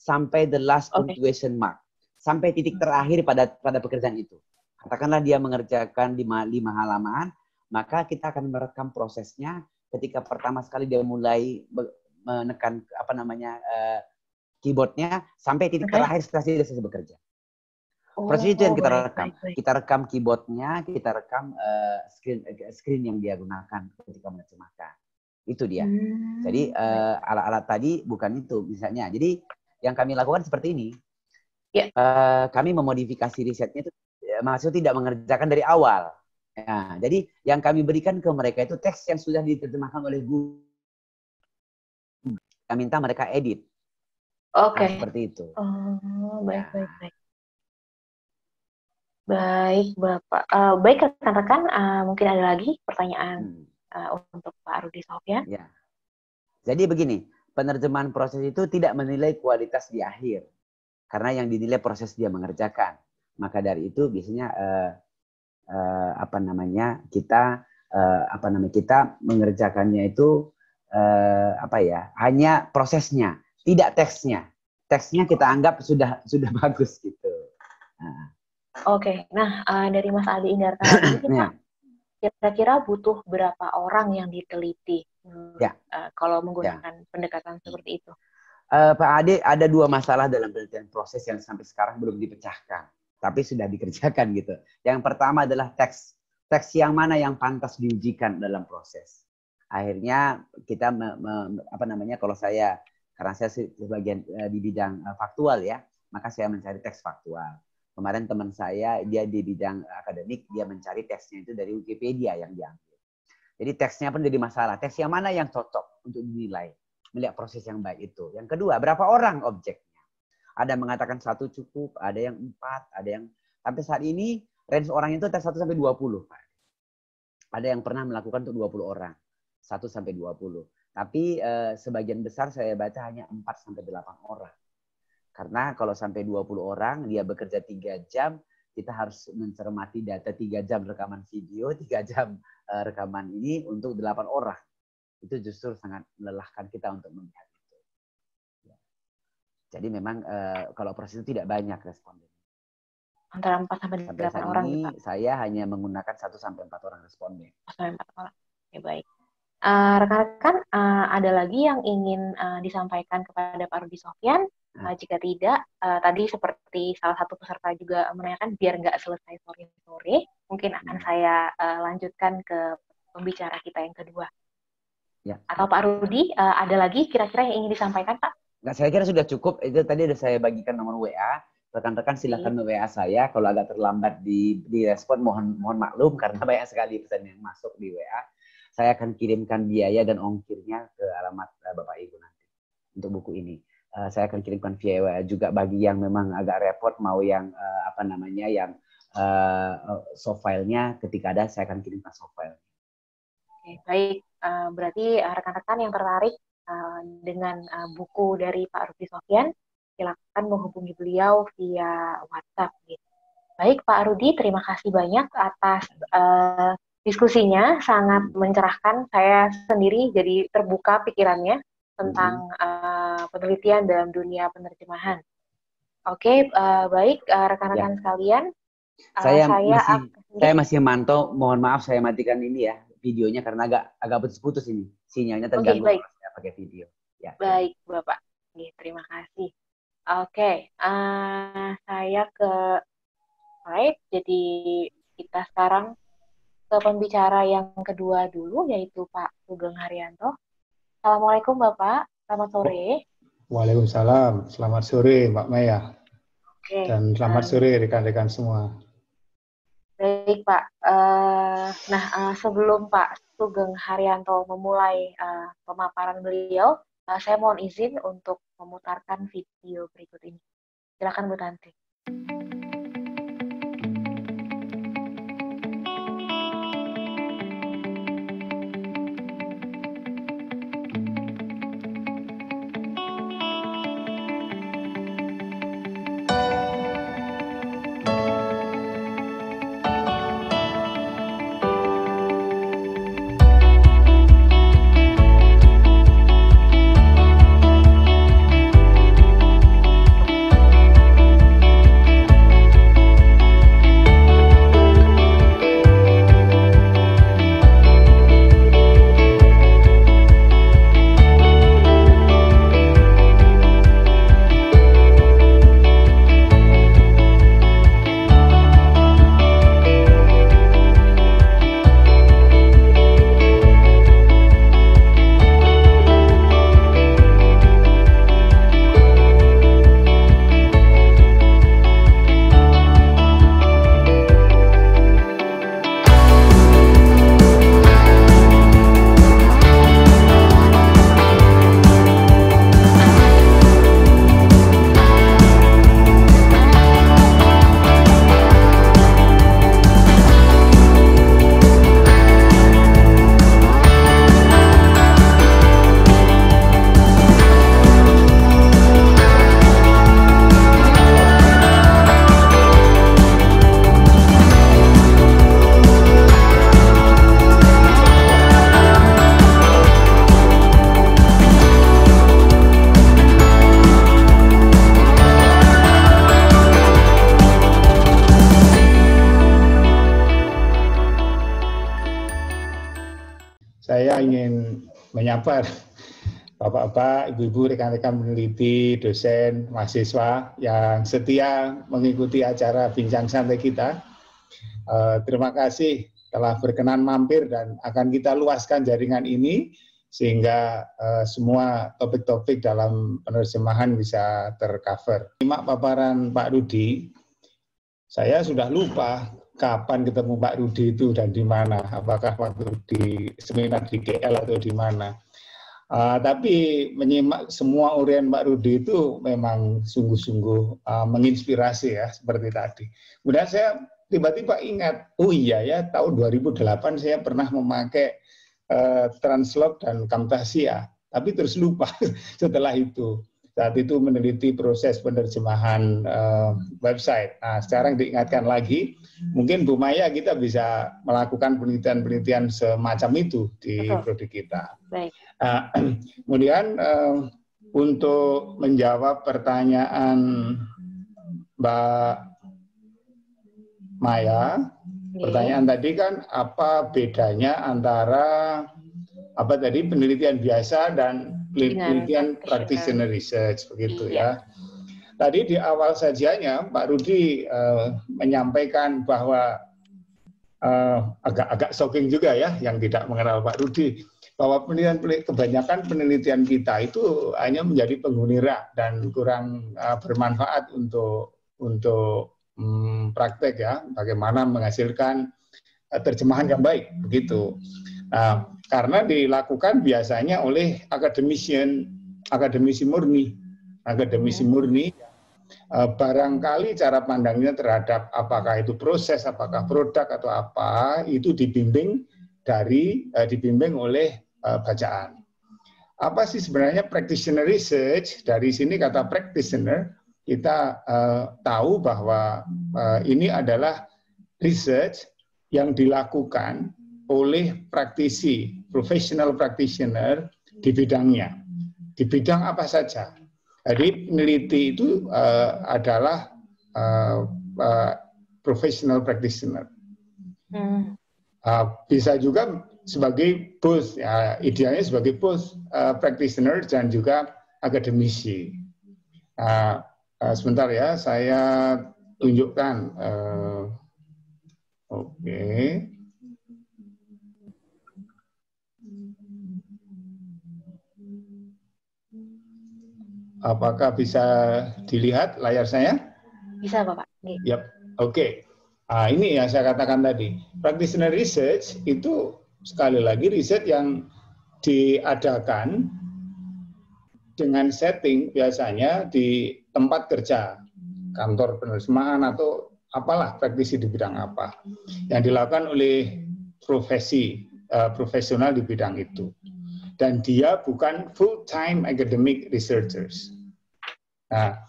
sampai the last punctuation mark, sampai titik terakhir pada pekerjaan itu. Katakanlah dia mengerjakan 5 halaman, maka kita akan merekam prosesnya ketika pertama sekali dia mulai menekan keyboardnya sampai titik terakhir setelah dia selesai bekerja. Proses itu yang kita rekam. Kita rekam keyboardnya, kita rekam screen yang dia gunakan ketika menerjemahkan. Itu dia. Jadi alat-alat tadi bukan itu misalnya. Jadi yang kami lakukan seperti ini. Kami memodifikasi risetnya itu maksudnya tidak mengerjakan dari awal. Nah, jadi yang kami berikan ke mereka itu teks yang sudah diterjemahkan oleh Google. Kami minta mereka edit. Nah, seperti itu. Baik. Baik, Bapak. Baik, rekan-rekan, mungkin ada lagi pertanyaan untuk Pak Rudi Sofyan? Ya. Jadi begini, penerjemahan proses itu tidak menilai kualitas di akhir. Karena yang dinilai proses dia mengerjakan. Maka dari itu biasanya kita mengerjakannya itu hanya prosesnya, tidak teksnya. Teksnya kita anggap sudah bagus gitu. Nah, dari Mas Aldi Indarta ini Pak, kira-kira butuh berapa orang yang diteliti kalau menggunakan pendekatan seperti itu? Pak Ade, ada 2 masalah dalam penelitian proses yang sampai sekarang belum dipecahkan, tapi sudah dikerjakan gitu. Yang pertama adalah teks yang mana yang pantas diujikan dalam proses. Akhirnya kita kalau saya, karena saya sebagian di bidang faktual ya, maka saya mencari teks faktual. Kemarin teman saya, dia di bidang akademik, dia mencari teksnya itu dari Wikipedia yang diambil. Jadi teksnya pun jadi masalah. Teks yang mana yang cocok untuk dinilai, melihat proses yang baik itu. Yang kedua, berapa orang objeknya? Ada mengatakan 1 cukup, ada yang 4, ada yang sampai saat ini range orang itu antara 1 sampai 20, Pak. Ada yang pernah melakukan untuk 20 orang, 1 sampai 20. Tapi sebagian besar saya baca hanya 4 sampai 8 orang. Karena kalau sampai 20 orang, dia bekerja 3 jam, kita harus mencermati data 3 jam rekaman video, 3 jam rekaman ini untuk 8 orang. Itu justru sangat melelahkan kita untuk melihat itu. Jadi memang kalau proses itu tidak banyak responden. Antara 4 sampai 8 orang. Ini saya hanya menggunakan 1 sampai 4 orang responden. 1 sampai 4 orang. Oke, baik. Rekan-rekan, ada lagi yang ingin disampaikan kepada Pak Rudi Sofyan? Jika tidak, tadi seperti salah satu peserta juga menanyakan, biar nggak selesai sore-sore, mungkin akan saya lanjutkan ke pembicara kita yang kedua. Ya. Atau Pak Rudi, ada lagi kira-kira yang ingin disampaikan, Pak? Nggak, saya kira sudah cukup. Itu tadi sudah saya bagikan nomor WA. Rekan-rekan silakan WA saya. Kalau agak terlambat di respon, mohon maklum karena banyak sekali pesan yang masuk di WA. Saya akan kirimkan biaya dan ongkirnya ke alamat Bapak Ibu nanti untuk buku ini. Saya akan kirimkan via WA juga bagi yang memang agak repot mau yang soft file-nya, ketika ada saya akan kirimkan soft file. Oke, baik. Berarti rekan-rekan yang tertarik dengan buku dari Pak Rudi Sofyan, silakan menghubungi beliau via WhatsApp. Gitu. Baik, Pak Rudi, terima kasih banyak atas diskusinya, sangat mencerahkan. Saya sendiri jadi terbuka pikirannya tentang penelitian dalam dunia penerjemahan. Oke, baik rekan-rekan sekalian. Saya masih mantau. Mohon maaf saya matikan ini ya videonya karena agak putus-putus ini, sinyalnya terganggu kalau saya pakai video. Ya. Baik, Bapak. Terima kasih. Oke, saya ke slide. Jadi kita sekarang ke pembicara yang kedua dulu, yaitu Pak Sugeng Haryanto. Assalamualaikum Bapak, selamat sore. Waalaikumsalam, selamat sore Mbak Maya. Oke, Dan selamat sore rekan-rekan semua. Baik Pak, sebelum Pak Sugeng Haryanto memulai pemaparan beliau, saya mohon izin untuk memutarkan video berikut ini. Silakan Bu Tanti. Saya ingin menyapa Bapak-bapak, Ibu-ibu, rekan-rekan peneliti, dosen, mahasiswa yang setia mengikuti acara bincang santai kita. Terima kasih telah berkenan mampir dan akan kita luaskan jaringan ini sehingga semua topik-topik dalam penerjemahan bisa tercover. Simak paparan Pak Rudi, saya sudah lupa kapan ketemu Pak Rudi itu dan di mana, apakah waktu di seminar di GL atau di mana. Tapi menyimak semua urian Pak Rudi itu memang sungguh-sungguh menginspirasi ya, seperti tadi. Kemudian saya tiba-tiba ingat, oh iya ya, tahun 2008 saya pernah memakai Translog dan Camtasia, tapi terus lupa setelah itu. Saat itu meneliti proses penerjemahan website. Nah, sekarang diingatkan lagi, mungkin Bu Maya kita bisa melakukan penelitian-penelitian semacam itu di prodi kita. Baik. Kemudian untuk menjawab pertanyaan Mbak Maya, pertanyaan tadi kan apa bedanya antara penelitian biasa dan penelitian practitioner research begitu ya. Tadi di awal sajiannya Pak Rudi menyampaikan bahwa agak shocking juga ya yang tidak mengenal Pak Rudi, bahwa kebanyakan penelitian kita itu hanya menjadi penghuni rak dan kurang bermanfaat untuk praktek ya, bagaimana menghasilkan terjemahan yang baik begitu. Nah, karena dilakukan biasanya oleh akademisi murni, barangkali cara pandangnya terhadap apakah itu proses, apakah produk atau apa, itu dibimbing oleh bacaan. Apa sih sebenarnya practitioner research? Dari sini kata practitioner, kita tahu bahwa ini adalah research yang dilakukan oleh praktisi, professional practitioner di bidangnya. Di bidang apa saja. Jadi peneliti itu adalah professional practitioner. Bisa juga sebagai both, ya, idealnya sebagai both practitioner dan juga akademisi. Sebentar ya, saya tunjukkan. Oke. Apakah bisa dilihat layar saya? Bisa, Bapak. Yap, oke. Nah, ini yang saya katakan tadi. Practitioner research itu sekali lagi riset yang diadakan dengan setting biasanya di tempat kerja, kantor penerjemahan atau apalah, praktisi di bidang apa, yang dilakukan oleh profesional di bidang itu. Dan dia bukan full-time academic researchers. Nah,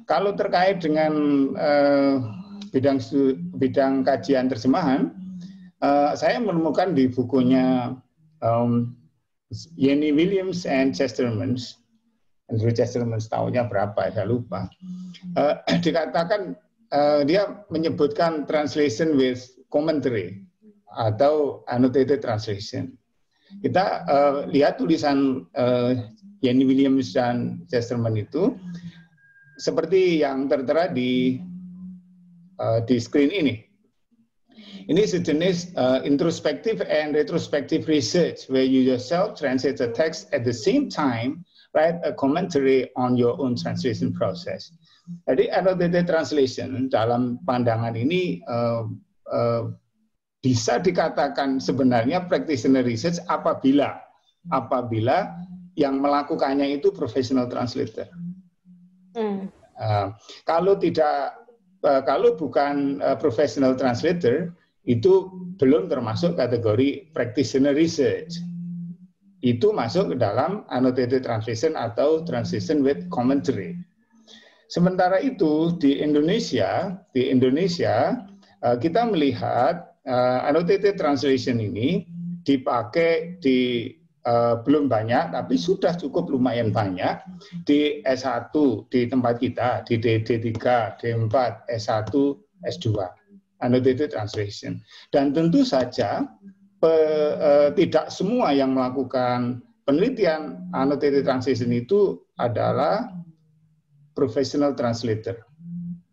kalau terkait dengan bidang kajian terjemahan, saya menemukan di bukunya Jenny Williams and Chestermans, Andrew Chestermans tahunnya berapa saya lupa, dikatakan dia menyebutkan translation with commentary atau annotated translation. Kita lihat tulisan Jenny Williams dan Chesterman itu seperti yang tertera di screen ini. Ini sejenis introspective and retrospective research where you yourself translate the text at the same time, write a commentary on your own translation process. Jadi annotated translation dalam pandangan ini bisa dikatakan sebenarnya practitioner research apabila yang melakukannya itu professional translator. Kalau bukan professional translator, itu belum termasuk kategori practitioner research. Itu masuk ke dalam annotated translation atau translation with commentary. Sementara itu di Indonesia kita melihat annotated translation ini dipakai di belum banyak, tapi sudah cukup lumayan banyak di S1 di tempat kita, di D3, D4, S1, S2, annotated translation. Dan tentu saja tidak semua yang melakukan penelitian annotated translation itu adalah professional translator.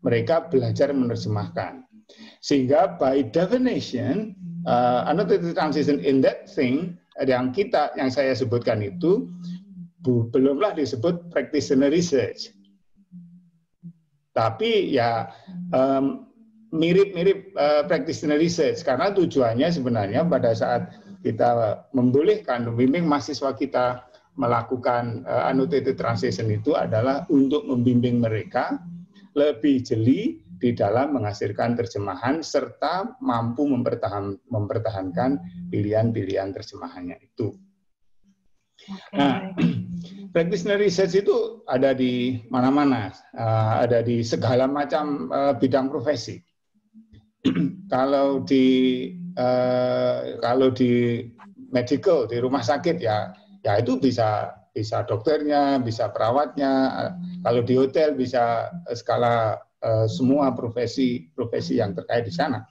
Mereka belajar menerjemahkan. Sehingga by definition, annotated translation in that thing yang saya sebutkan itu belumlah disebut practitioner research. Tapi ya mirip-mirip practitioner research karena tujuannya sebenarnya pada saat kita membimbing mahasiswa kita melakukan annotated translation itu adalah untuk membimbing mereka lebih jeli di dalam menghasilkan terjemahan serta mampu mempertahankan pilihan-pilihan terjemahannya itu. Nah, practitioner research itu ada di mana-mana, ada di segala macam bidang profesi. Kalau di medical, di rumah sakit ya itu bisa dokternya, bisa perawatnya. Kalau di hotel bisa skala semua profesi yang terkait di sana.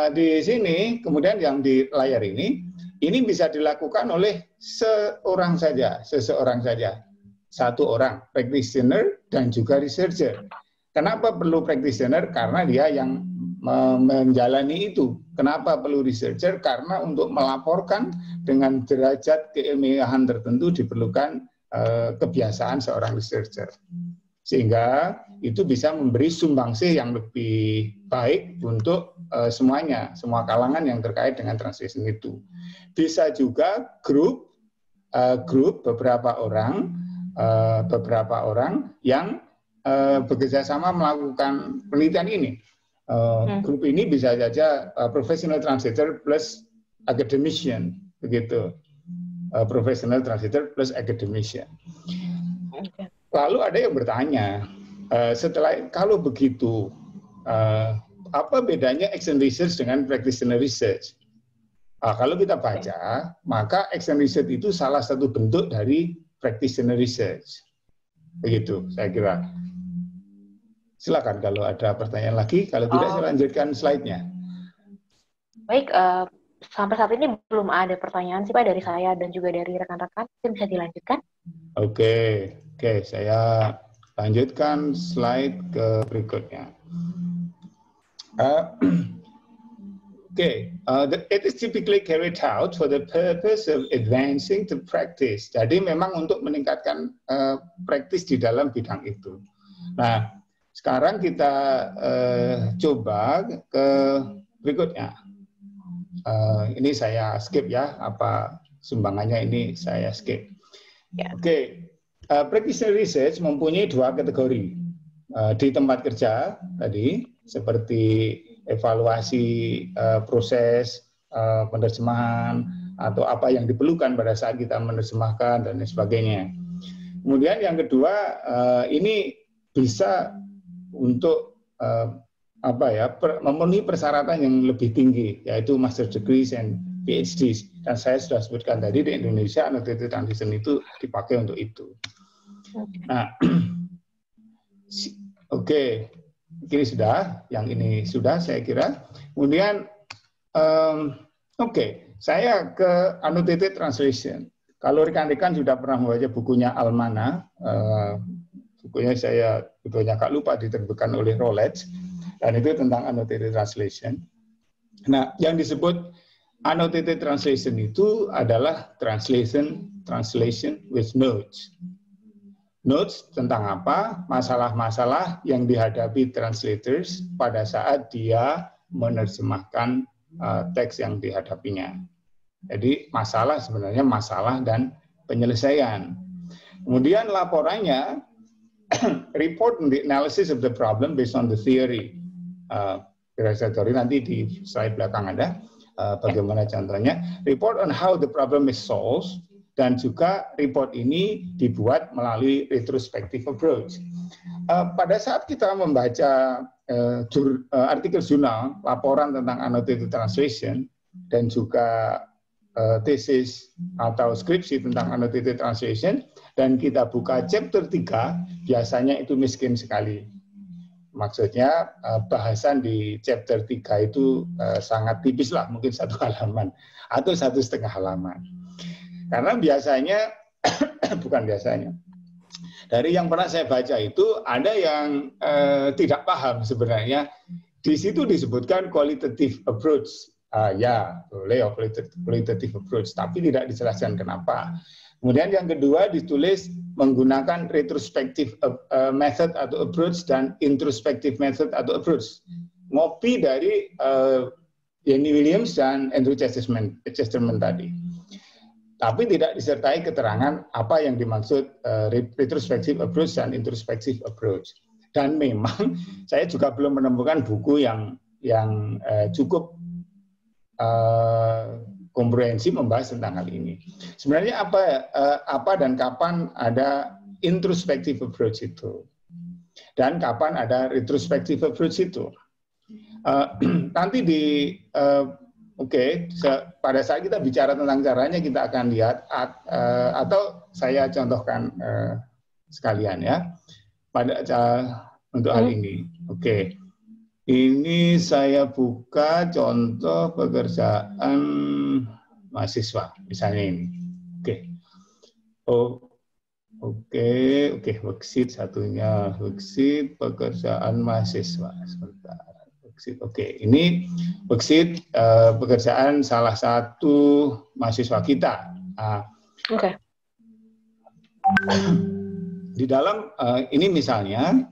Di sini kemudian yang di layar ini bisa dilakukan oleh seseorang saja, satu orang, practitioner dan juga researcher. Kenapa perlu practitioner? Karena dia yang menjalani itu. Kenapa perlu researcher? Karena untuk melaporkan dengan derajat keilmiahan tertentu diperlukan kebiasaan seorang researcher. Sehingga itu bisa memberi sumbangsih yang lebih baik untuk semuanya, semua kalangan yang terkait dengan translation itu. Bisa juga grup beberapa orang yang bekerjasama melakukan penelitian ini. Grup ini bisa saja professional translator plus academician, begitu. Professional translator plus academician. Lalu ada yang bertanya, kalau begitu, apa bedanya action research dengan practitioner research? Kalau kita baca, maka action research itu salah satu bentuk dari practitioner research. Begitu, saya kira. Silakan kalau ada pertanyaan lagi, kalau tidak saya lanjutkan slide-nya. Baik, sampai saat ini belum ada pertanyaan sih Pak dari saya dan juga dari rekan-rekan. Bisa dilanjutkan? Oke, saya lanjutkan slide ke berikutnya. It is typically carried out for the purpose of advancing the practice. Jadi memang untuk meningkatkan praktis di dalam bidang itu. Nah, sekarang kita coba ke berikutnya. Ini saya skip ya, apa sumbangannya ini saya skip. Practitioner research mempunyai dua kategori. Di tempat kerja tadi, seperti evaluasi proses penerjemahan atau apa yang diperlukan pada saat kita menerjemahkan dan sebagainya. Kemudian yang kedua, ini bisa untuk memenuhi persyaratan yang lebih tinggi, yaitu master degrees and PhDs. Dan saya sudah sebutkan tadi di Indonesia annotated translation itu dipakai untuk itu. Nah, ini sudah, yang ini sudah saya kira. Kemudian, saya ke annotated translation. Kalau rekan-rekan sudah pernah membaca bukunya Almana, bukunya saya sebetulnya agak lupa, diterbitkan oleh Routledge, dan itu tentang annotated translation. Nah, yang disebut annotated translation itu adalah translation with notes. Notes tentang apa? Masalah-masalah yang dihadapi translators pada saat dia menerjemahkan teks yang dihadapinya. Jadi masalah sebenarnya masalah dan penyelesaian. Kemudian laporannya report on the analysis of the problem based on the theory. Nanti di slide belakang ada bagaimana contohnya. Report on how the problem is solved. Dan juga report ini dibuat melalui retrospective approach. Pada saat kita membaca artikel jurnal, laporan tentang annotated translation, dan juga tesis atau skripsi tentang annotated translation, dan kita buka chapter 3, biasanya itu miskin sekali. Maksudnya bahasan di chapter 3 itu sangat tipis lah, mungkin 1 halaman atau 1,5 halaman. Karena biasanya, bukan biasanya, dari yang pernah saya baca itu ada yang tidak paham sebenarnya. Di situ disebutkan qualitative approach. Ya, boleh qualitative approach, tapi tidak dijelaskan kenapa. Kemudian yang kedua ditulis menggunakan retrospective method atau approach dan introspective method atau approach. Ngopi dari Jenny Williams dan Andrew Chesterman tadi. Tapi tidak disertai keterangan apa yang dimaksud retrospective approach dan introspective approach. Dan memang saya juga belum menemukan buku yang cukup komprehensif membahas tentang hal ini. Sebenarnya apa dan kapan ada introspective approach itu, dan kapan ada retrospective approach itu. Nanti pada saat kita bicara tentang caranya kita akan lihat atau saya contohkan sekalian ya untuk hal ini. Ini saya buka contoh pekerjaan mahasiswa misalnya ini. Worksheet satunya, worksheet pekerjaan mahasiswa. Sebentar. Ini worksheet pekerjaan salah satu mahasiswa kita. Di dalam ini misalnya,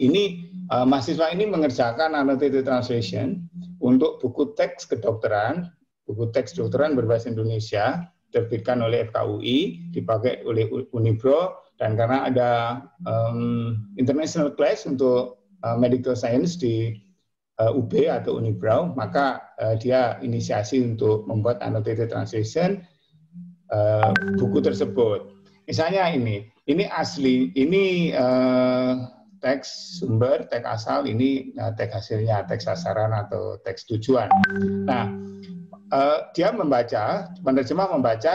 mahasiswa ini mengerjakan annotated translation untuk buku teks kedokteran, buku teks kedokteran berbahasa Indonesia, terbitkan oleh FKUI, dipakai oleh Unibro, dan karena ada international class untuk medical science di UB atau Unibrow, maka dia inisiasi untuk membuat annotated translation buku tersebut. Misalnya ini asli, ini teks sumber, teks asal, ini teks hasilnya, teks sasaran atau teks tujuan. Nah, dia menerjemah,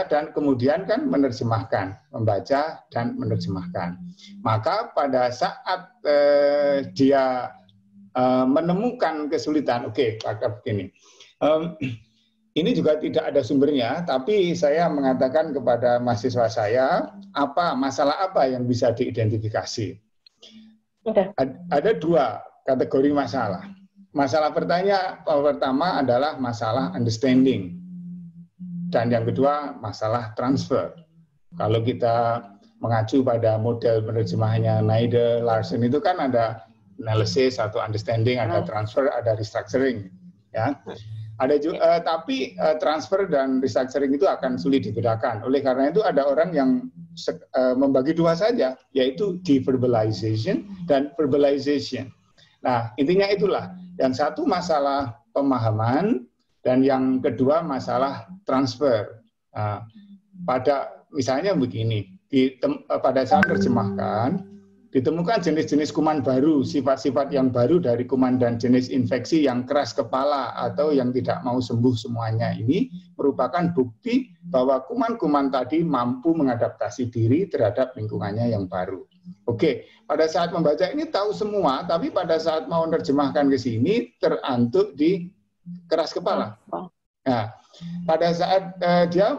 dan kemudian kan menerjemahkan, membaca dan menerjemahkan. Maka pada saat dia menemukan kesulitan, begini. Ini juga tidak ada sumbernya, tapi saya mengatakan kepada mahasiswa saya, masalah apa yang bisa diidentifikasi. Ada 2 kategori masalah. masalah pertama adalah masalah understanding. Dan yang kedua, masalah transfer. Kalau kita mengacu pada model penerjemahannya Nader, Larson itu kan ada analysis atau understanding, ada transfer, ada restructuring. Ya. Ada juga, tapi transfer dan restructuring itu akan sulit dibedakan. Oleh karena itu ada orang yang membagi dua saja, yaitu deverbalization dan verbalization. Nah, intinya itulah. Yang satu masalah pemahaman dan yang kedua masalah transfer. Nah, pada misalnya begini, pada saat terjemahkan ditemukan jenis-jenis kuman baru, sifat-sifat yang baru dari kuman dan jenis infeksi yang keras kepala atau yang tidak mau sembuh semuanya. Ini merupakan bukti bahwa kuman-kuman tadi mampu mengadaptasi diri terhadap lingkungannya yang baru. Oke, pada saat membaca ini tahu semua, tapi pada saat mau menerjemahkan ke sini terantuk di keras kepala. Nah, pada saat dia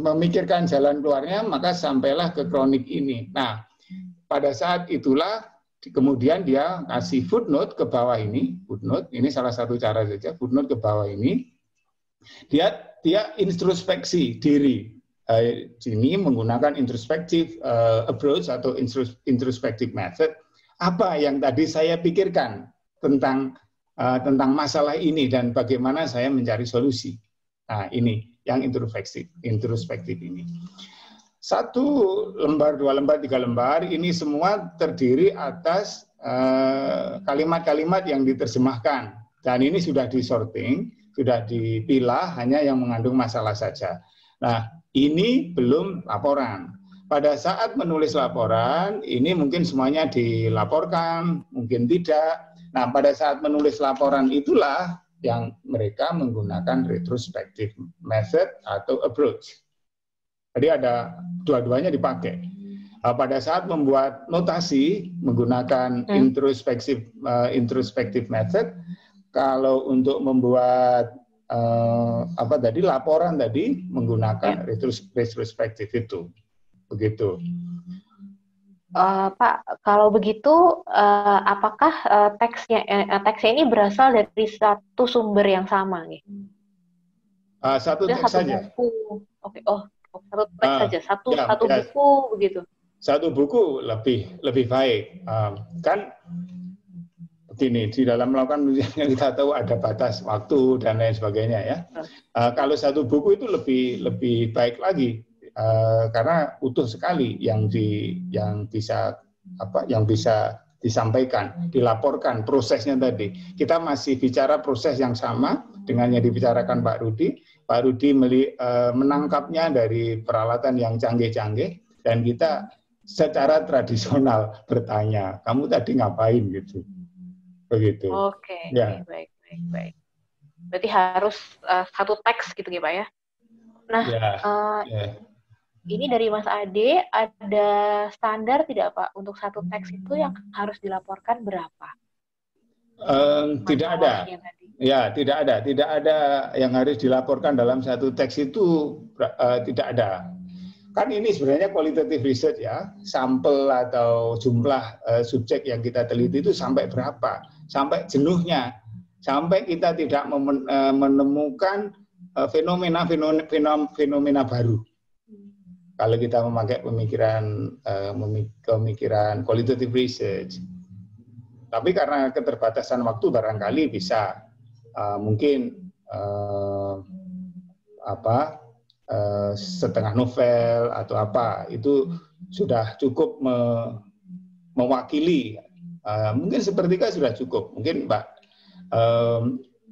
memikirkan jalan keluarnya, maka sampailah ke kronik ini. Nah, pada saat itulah kemudian dia kasih footnote ke bawah ini, footnote ini salah satu cara saja, footnote ke bawah ini, dia introspeksi diri. Ini menggunakan introspective approach atau introspective method. Apa yang tadi saya pikirkan tentang masalah ini dan bagaimana saya mencari solusi. Nah, ini yang introspektif ini. 1 lembar, 2 lembar, 3 lembar, ini semua terdiri atas kalimat-kalimat yang diterjemahkan. Dan ini sudah disorting, sudah dipilah, hanya yang mengandung masalah saja. Nah, ini belum laporan. Pada saat menulis laporan, ini mungkin semuanya dilaporkan, mungkin tidak. Nah, pada saat menulis laporan itulah yang mereka menggunakan retrospective method atau approach. Jadi ada dua-duanya dipakai. Pada saat membuat notasi menggunakan introspective method, kalau untuk membuat laporan tadi menggunakan retrospective itu, begitu. Pak, kalau begitu, apakah teksnya ini berasal dari satu sumber yang sama, nih? Satu teks saja. Buku. Oke, satu teks saja, satu buku begitu. Satu buku lebih baik. Kan begini, di dalam melakukan penelitian kita tahu ada batas waktu dan lain sebagainya ya. Kalau satu buku itu lebih baik lagi karena utuh sekali yang bisa disampaikan, dilaporkan prosesnya tadi. Kita masih bicara proses yang sama dengan yang dibicarakan Pak Rudi. Pak Rudi menangkapnya dari peralatan yang canggih-canggih dan kita secara tradisional bertanya, kamu tadi ngapain gitu. Begitu. Oke, ya. Baik. Berarti harus satu teks gitu ya Pak ya. Nah, ini dari Mas Ade, ada standar tidak Pak untuk satu teks itu yang harus dilaporkan berapa? Tidak ada. Ya, tidak ada yang harus dilaporkan dalam satu teks itu, tidak ada. Kan ini sebenarnya qualitative research ya, sampel atau jumlah subjek yang kita teliti itu sampai berapa, sampai jenuhnya, sampai kita tidak menemukan fenomena baru. Kalau kita memakai pemikiran qualitative research. Tapi karena keterbatasan waktu barangkali bisa mungkin setengah novel atau apa itu sudah cukup mewakili. Mungkin sepertiga sudah cukup. Mungkin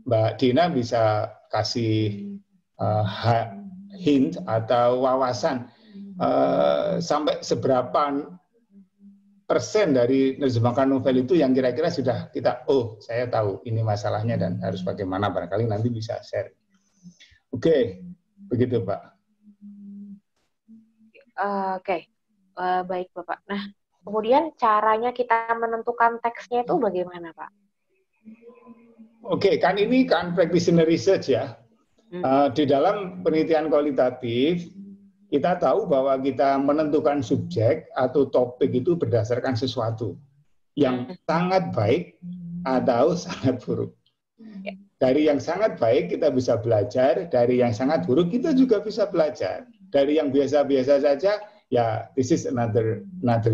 Mbak Dina bisa kasih hint atau wawasan sampai seberapa persen dari menerjemahkan novel itu yang kira-kira sudah kita, saya tahu ini masalahnya dan harus bagaimana, barangkali nanti bisa share. Oke, begitu Pak. Baik Bapak. Nah, kemudian caranya kita menentukan teksnya itu bagaimana Pak? Oke, kan ini kan practitioner research ya. Di dalam penelitian kualitatif, kita tahu bahwa kita menentukan subjek atau topik itu berdasarkan sesuatu yang sangat baik atau sangat buruk. Ya. Dari yang sangat baik kita bisa belajar, dari yang sangat buruk kita juga bisa belajar. Dari yang biasa-biasa saja, ya this is another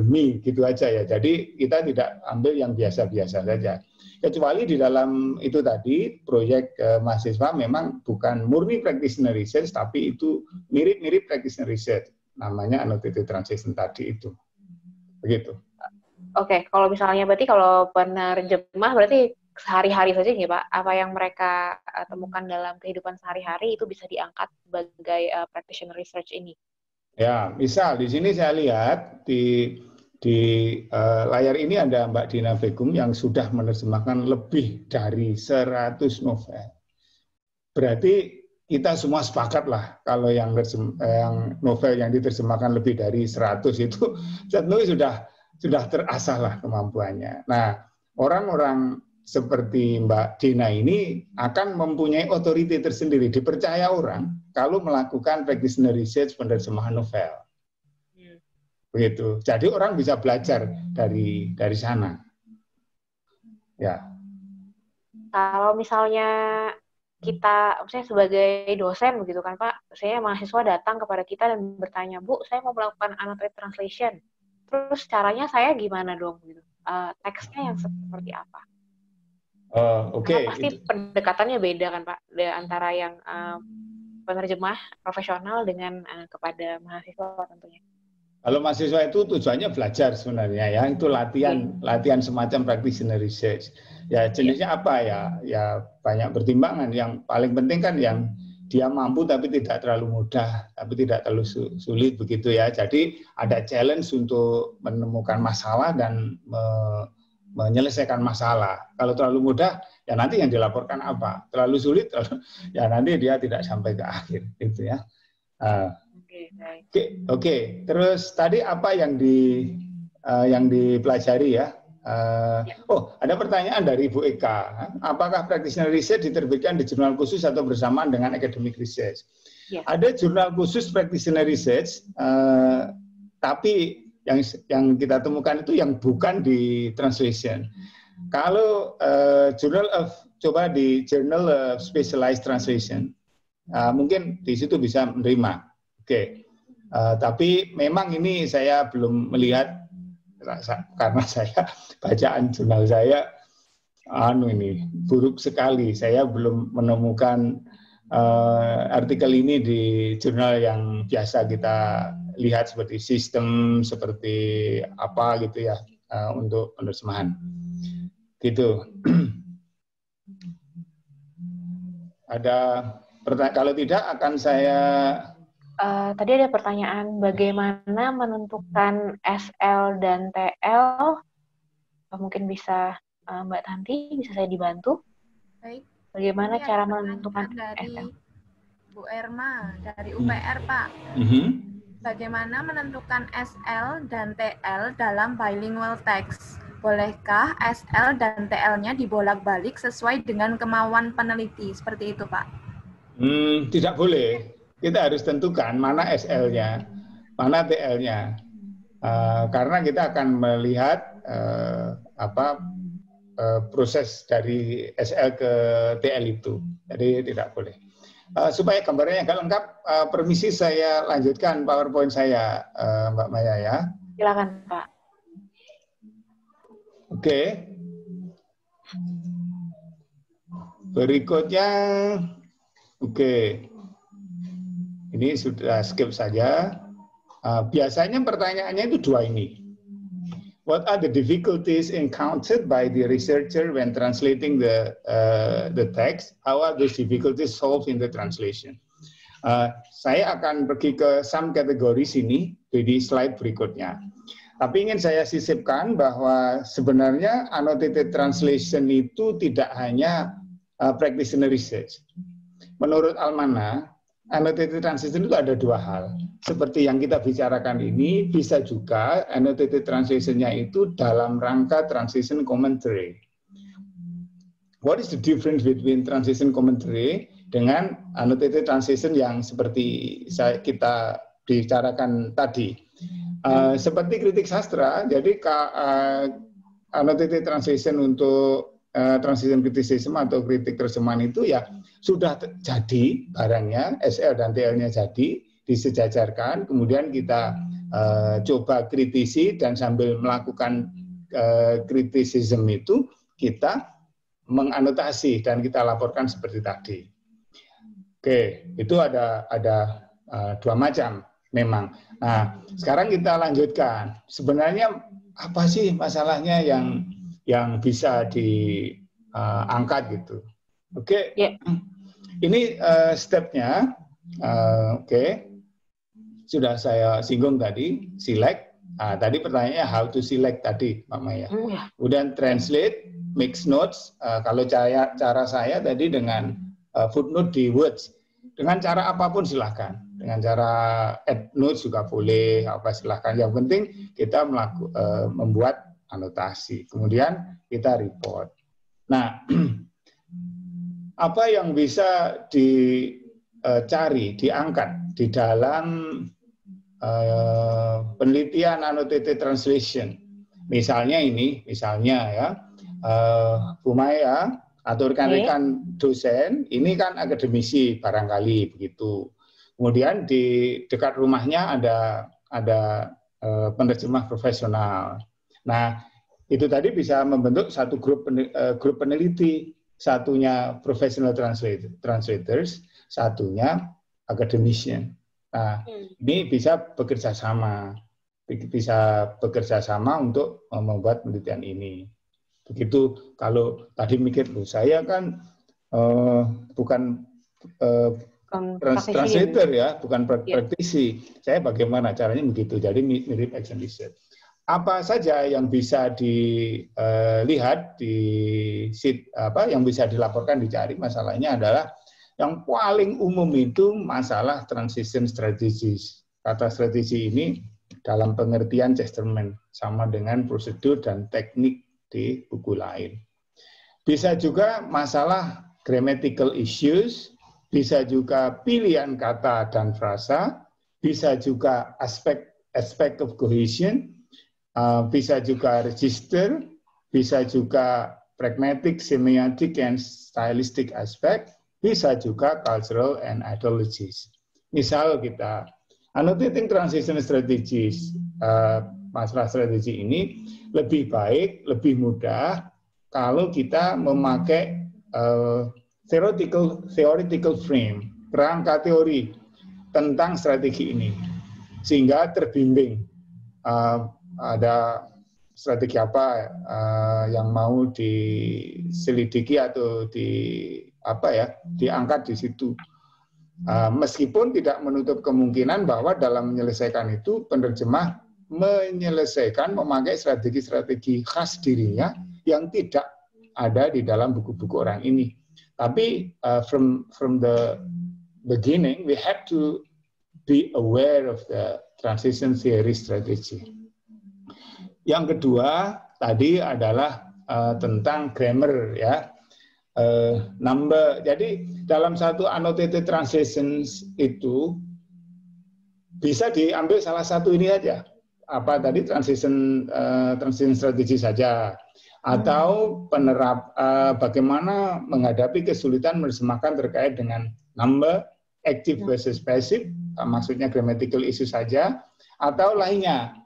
me, gitu aja ya. Jadi kita tidak ambil yang biasa-biasa saja. Kecuali di dalam itu tadi, proyek mahasiswa memang bukan murni practitioner research, tapi itu mirip-mirip practitioner research. Namanya annotated translation tadi itu. Begitu. Oke, kalau misalnya berarti kalau penerjemah berarti sehari-hari saja nih Pak, apa yang mereka temukan dalam kehidupan sehari-hari itu bisa diangkat sebagai practitioner research ini. Ya, misal di sini saya lihat di layar ini ada Mbak Dina Begum yang sudah menerjemahkan lebih dari 100 novel. Berarti kita semua sepakat lah kalau yang novel yang diterjemahkan lebih dari 100 itu tentu sudah terasah lah kemampuannya. Nah, orang-orang seperti Mbak Dina ini akan mempunyai otoriti tersendiri, dipercaya orang kalau melakukan practitioner research penerjemahan novel. Begitu. Jadi orang bisa belajar dari sana. Ya. Kalau misalnya kita, saya sebagai dosen begitu kan Pak, saya mahasiswa datang kepada kita dan bertanya, Bu, saya mau melakukan annotated translation. Terus caranya saya gimana dong? Gitu. Teksnya yang seperti apa? Oke. Pasti pendekatannya beda kan Pak, antara yang penerjemah profesional dengan kepada mahasiswa tentunya. Kalau mahasiswa itu tujuannya belajar sebenarnya ya, itu latihan semacam practitioner research. Ya jenisnya apa ya? Ya banyak pertimbangan. Yang paling penting kan yang dia mampu tapi tidak terlalu mudah, tapi tidak terlalu sulit begitu ya. Jadi ada challenge untuk menemukan masalah dan menyelesaikan masalah. Kalau terlalu mudah, ya nanti yang dilaporkan apa? Terlalu sulit, ya nanti dia tidak sampai ke akhir, gitu ya. Oke. Terus tadi apa yang dipelajari ya? Ada pertanyaan dari Ibu Eka. Apakah practitioner research diterbitkan di jurnal khusus atau bersamaan dengan academic research? Ya. Ada jurnal khusus practitioner research, tapi yang kita temukan itu yang bukan di translation. Kalau Journal of Specialized Translation, mungkin di situ bisa menerima. Oke. Tapi memang ini saya belum melihat karena saya bacaan jurnal saya ini buruk sekali. Saya belum menemukan artikel ini di jurnal yang biasa kita lihat seperti sistem, seperti apa gitu ya, untuk penerjemahan. Gitu. Ada pertanyaan? Kalau tidak akan saya... Tadi ada pertanyaan, bagaimana menentukan SL dan TL? Mungkin bisa Mbak Tanti, bisa saya dibantu? Baik. Bagaimana cara menentukan dari SL? Bu Erma, dari UPR, Pak. Bagaimana menentukan SL dan TL dalam bilingual text? Bolehkah SL dan TL-nya dibolak-balik sesuai dengan kemauan peneliti? Seperti itu, Pak. Tidak boleh. Kita harus tentukan mana SL-nya, mana TL-nya. Karena kita akan melihat proses dari SL ke TL itu. Jadi tidak boleh. Supaya gambarnya agak lengkap, permisi saya lanjutkan PowerPoint saya, Mbak Maya ya. Silakan, Pak. Oke. Berikutnya, oke. Ini sudah skip saja. Biasanya pertanyaannya itu dua ini. What are the difficulties encountered by the researcher when translating the text? How are those difficulties solved in the translation? Saya akan pergi ke some categories ini di slide berikutnya. Tapi ingin saya sisipkan bahwa sebenarnya annotated translation itu tidak hanya practitioner research. Menurut Almana, annotated translation itu ada dua hal. Seperti yang kita bicarakan ini, bisa juga annotated translation-nya itu dalam rangka translation commentary. What is the difference between translation commentary dengan annotated translation yang seperti kita bicarakan tadi? Seperti kritik sastra, jadi annotated translation untuk transition criticism atau kritik terjemahan itu ya sudah jadi barangnya, SL dan TL-nya jadi, disejajarkan, kemudian kita coba kritisi dan sambil melakukan kritisisme itu kita menganotasi dan kita laporkan seperti tadi. Oke, itu ada dua macam memang. Nah, sekarang kita lanjutkan. Sebenarnya apa sih masalahnya yang bisa diangkat gitu? Oke, ini stepnya. Oke, sudah saya singgung tadi, select. Nah, tadi pertanyaannya how to select tadi, Pak Maya. Kemudian translate, mix notes. Kalau cara saya tadi dengan footnote di words. Dengan cara apapun silahkan. Dengan cara add notes juga boleh, apa silahkan. Yang penting kita membuat anotasi. Kemudian kita report. Nah, apa yang bisa dicari, diangkat di dalam penelitian annotated translation, misalnya ya, Bu Maya atau rekan-rekan dosen, ini kan akademisi barangkali begitu. Kemudian di dekat rumahnya ada penerjemah profesional. Nah, itu tadi bisa membentuk satu grup peneliti, satunya professional translators, satunya academician. Nah, ini bisa bekerja sama untuk membuat penelitian ini. Begitu. Kalau tadi mikir, saya kan bukan translator ya, bukan praktisi. Saya bagaimana caranya begitu. Jadi mirip action research. Apa saja yang bisa dilihat yang bisa dilaporkan, dicari, masalahnya adalah yang paling umum itu masalah transition strategies. Kata strategi ini dalam pengertian Chesterman sama dengan prosedur dan teknik di buku lain. Bisa juga masalah grammatical issues, bisa juga pilihan kata dan frasa, bisa juga aspect of cohesion, bisa juga register, bisa juga pragmatic, semiotic, and stylistic aspect, bisa juga cultural and ideologies. Misal kita annotating transition strategies, masalah strategi ini lebih baik, lebih mudah kalau kita memakai theoretical frame, kerangka teori tentang strategi ini, sehingga terbimbing ada strategi apa yang mau diselidiki atau diangkat di situ. Meskipun tidak menutup kemungkinan bahwa dalam menyelesaikan itu penerjemah menyelesaikan memakai strategi-strategi khas dirinya yang tidak ada di dalam buku-buku orang ini. Tapi from the beginning we have to be aware of the transition theory strategy. Yang kedua tadi adalah tentang grammar ya. Number. Jadi dalam satu annotated translations itu bisa diambil salah satu ini aja. Apa tadi transition strategy saja, atau bagaimana menghadapi kesulitan menerjemahkan terkait dengan number, active versus passive, maksudnya grammatical issue saja, atau lainnya.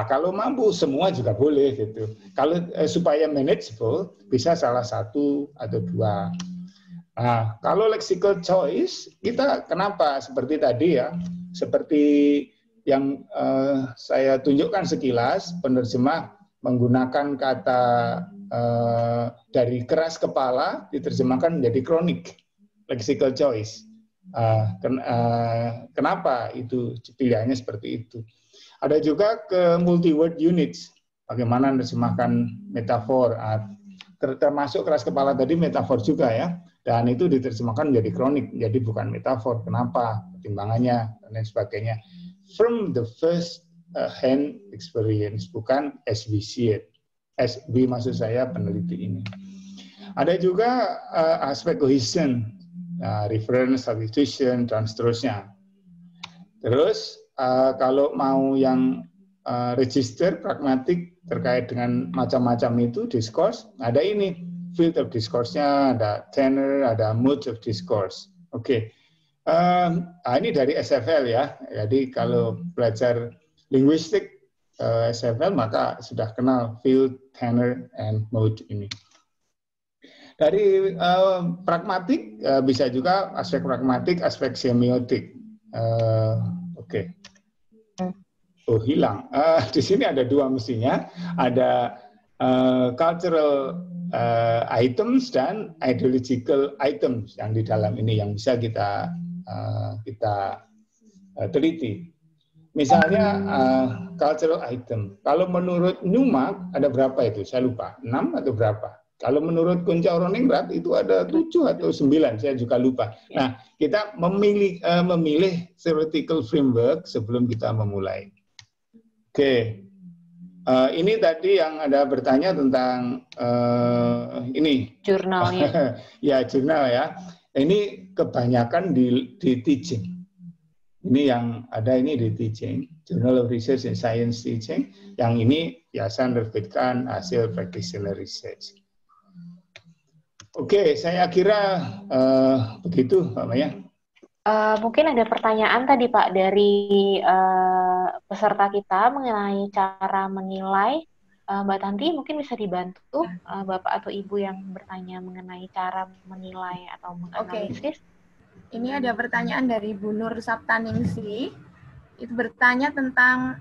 Kalau mampu semua juga boleh gitu. Kalau supaya manageable bisa salah satu atau dua. Kalau lexical choice kita kenapa seperti tadi ya, seperti yang saya tunjukkan sekilas, penerjemah menggunakan kata dari keras kepala diterjemahkan menjadi kronik, lexical choice. Kenapa itu pilihannya seperti itu? Ada juga ke multi-word units, bagaimana menerjemahkan metafor, termasuk keras kepala tadi metafor juga ya, dan itu diterjemahkan menjadi kronik, jadi bukan metafor. Kenapa? Pertimbangannya dan lain sebagainya. From the first hand experience, bukan as we see it. As we maksud saya peneliti ini. Ada juga aspek cohesion, reference, substitution, dan seterusnya. Terus kalau mau yang register, pragmatik terkait dengan macam-macam itu, discourse, ada ini, field of discourse-nya, ada tenor, ada mood of discourse. Oke. Ini dari SFL ya, jadi kalau belajar linguistik SFL maka sudah kenal field, tenor, and mood ini. Dari pragmatik bisa juga aspek pragmatik, aspek semiotik. Oke. Oh, hilang. Di sini ada dua mestinya, ada cultural items dan ideological items yang di dalam ini yang bisa kita teliti. Misalnya cultural item. Kalau menurut Newmark ada berapa itu? Saya lupa. 6 atau berapa? Kalau menurut Kuncauroningrat itu ada 7 atau 9, saya juga lupa. Nah, kita memilih theoretical framework sebelum kita memulai. Oke, ini tadi yang ada bertanya tentang ini. Jurnalnya. Ya, jurnal ya. Ini kebanyakan di teaching. Ini yang ada ini di teaching, Journal of Research and Science Teaching. Yang ini biasa menerbitkan hasil practitioner research. Oke, saya kira begitu, Pak Maya. Mungkin ada pertanyaan tadi Pak dari peserta kita mengenai cara menilai. Mbak Tanti mungkin bisa dibantu Bapak atau Ibu yang bertanya mengenai cara menilai atau menganalisis. Ini ada pertanyaan dari Bu Nur Saptaningsi. Itu bertanya tentang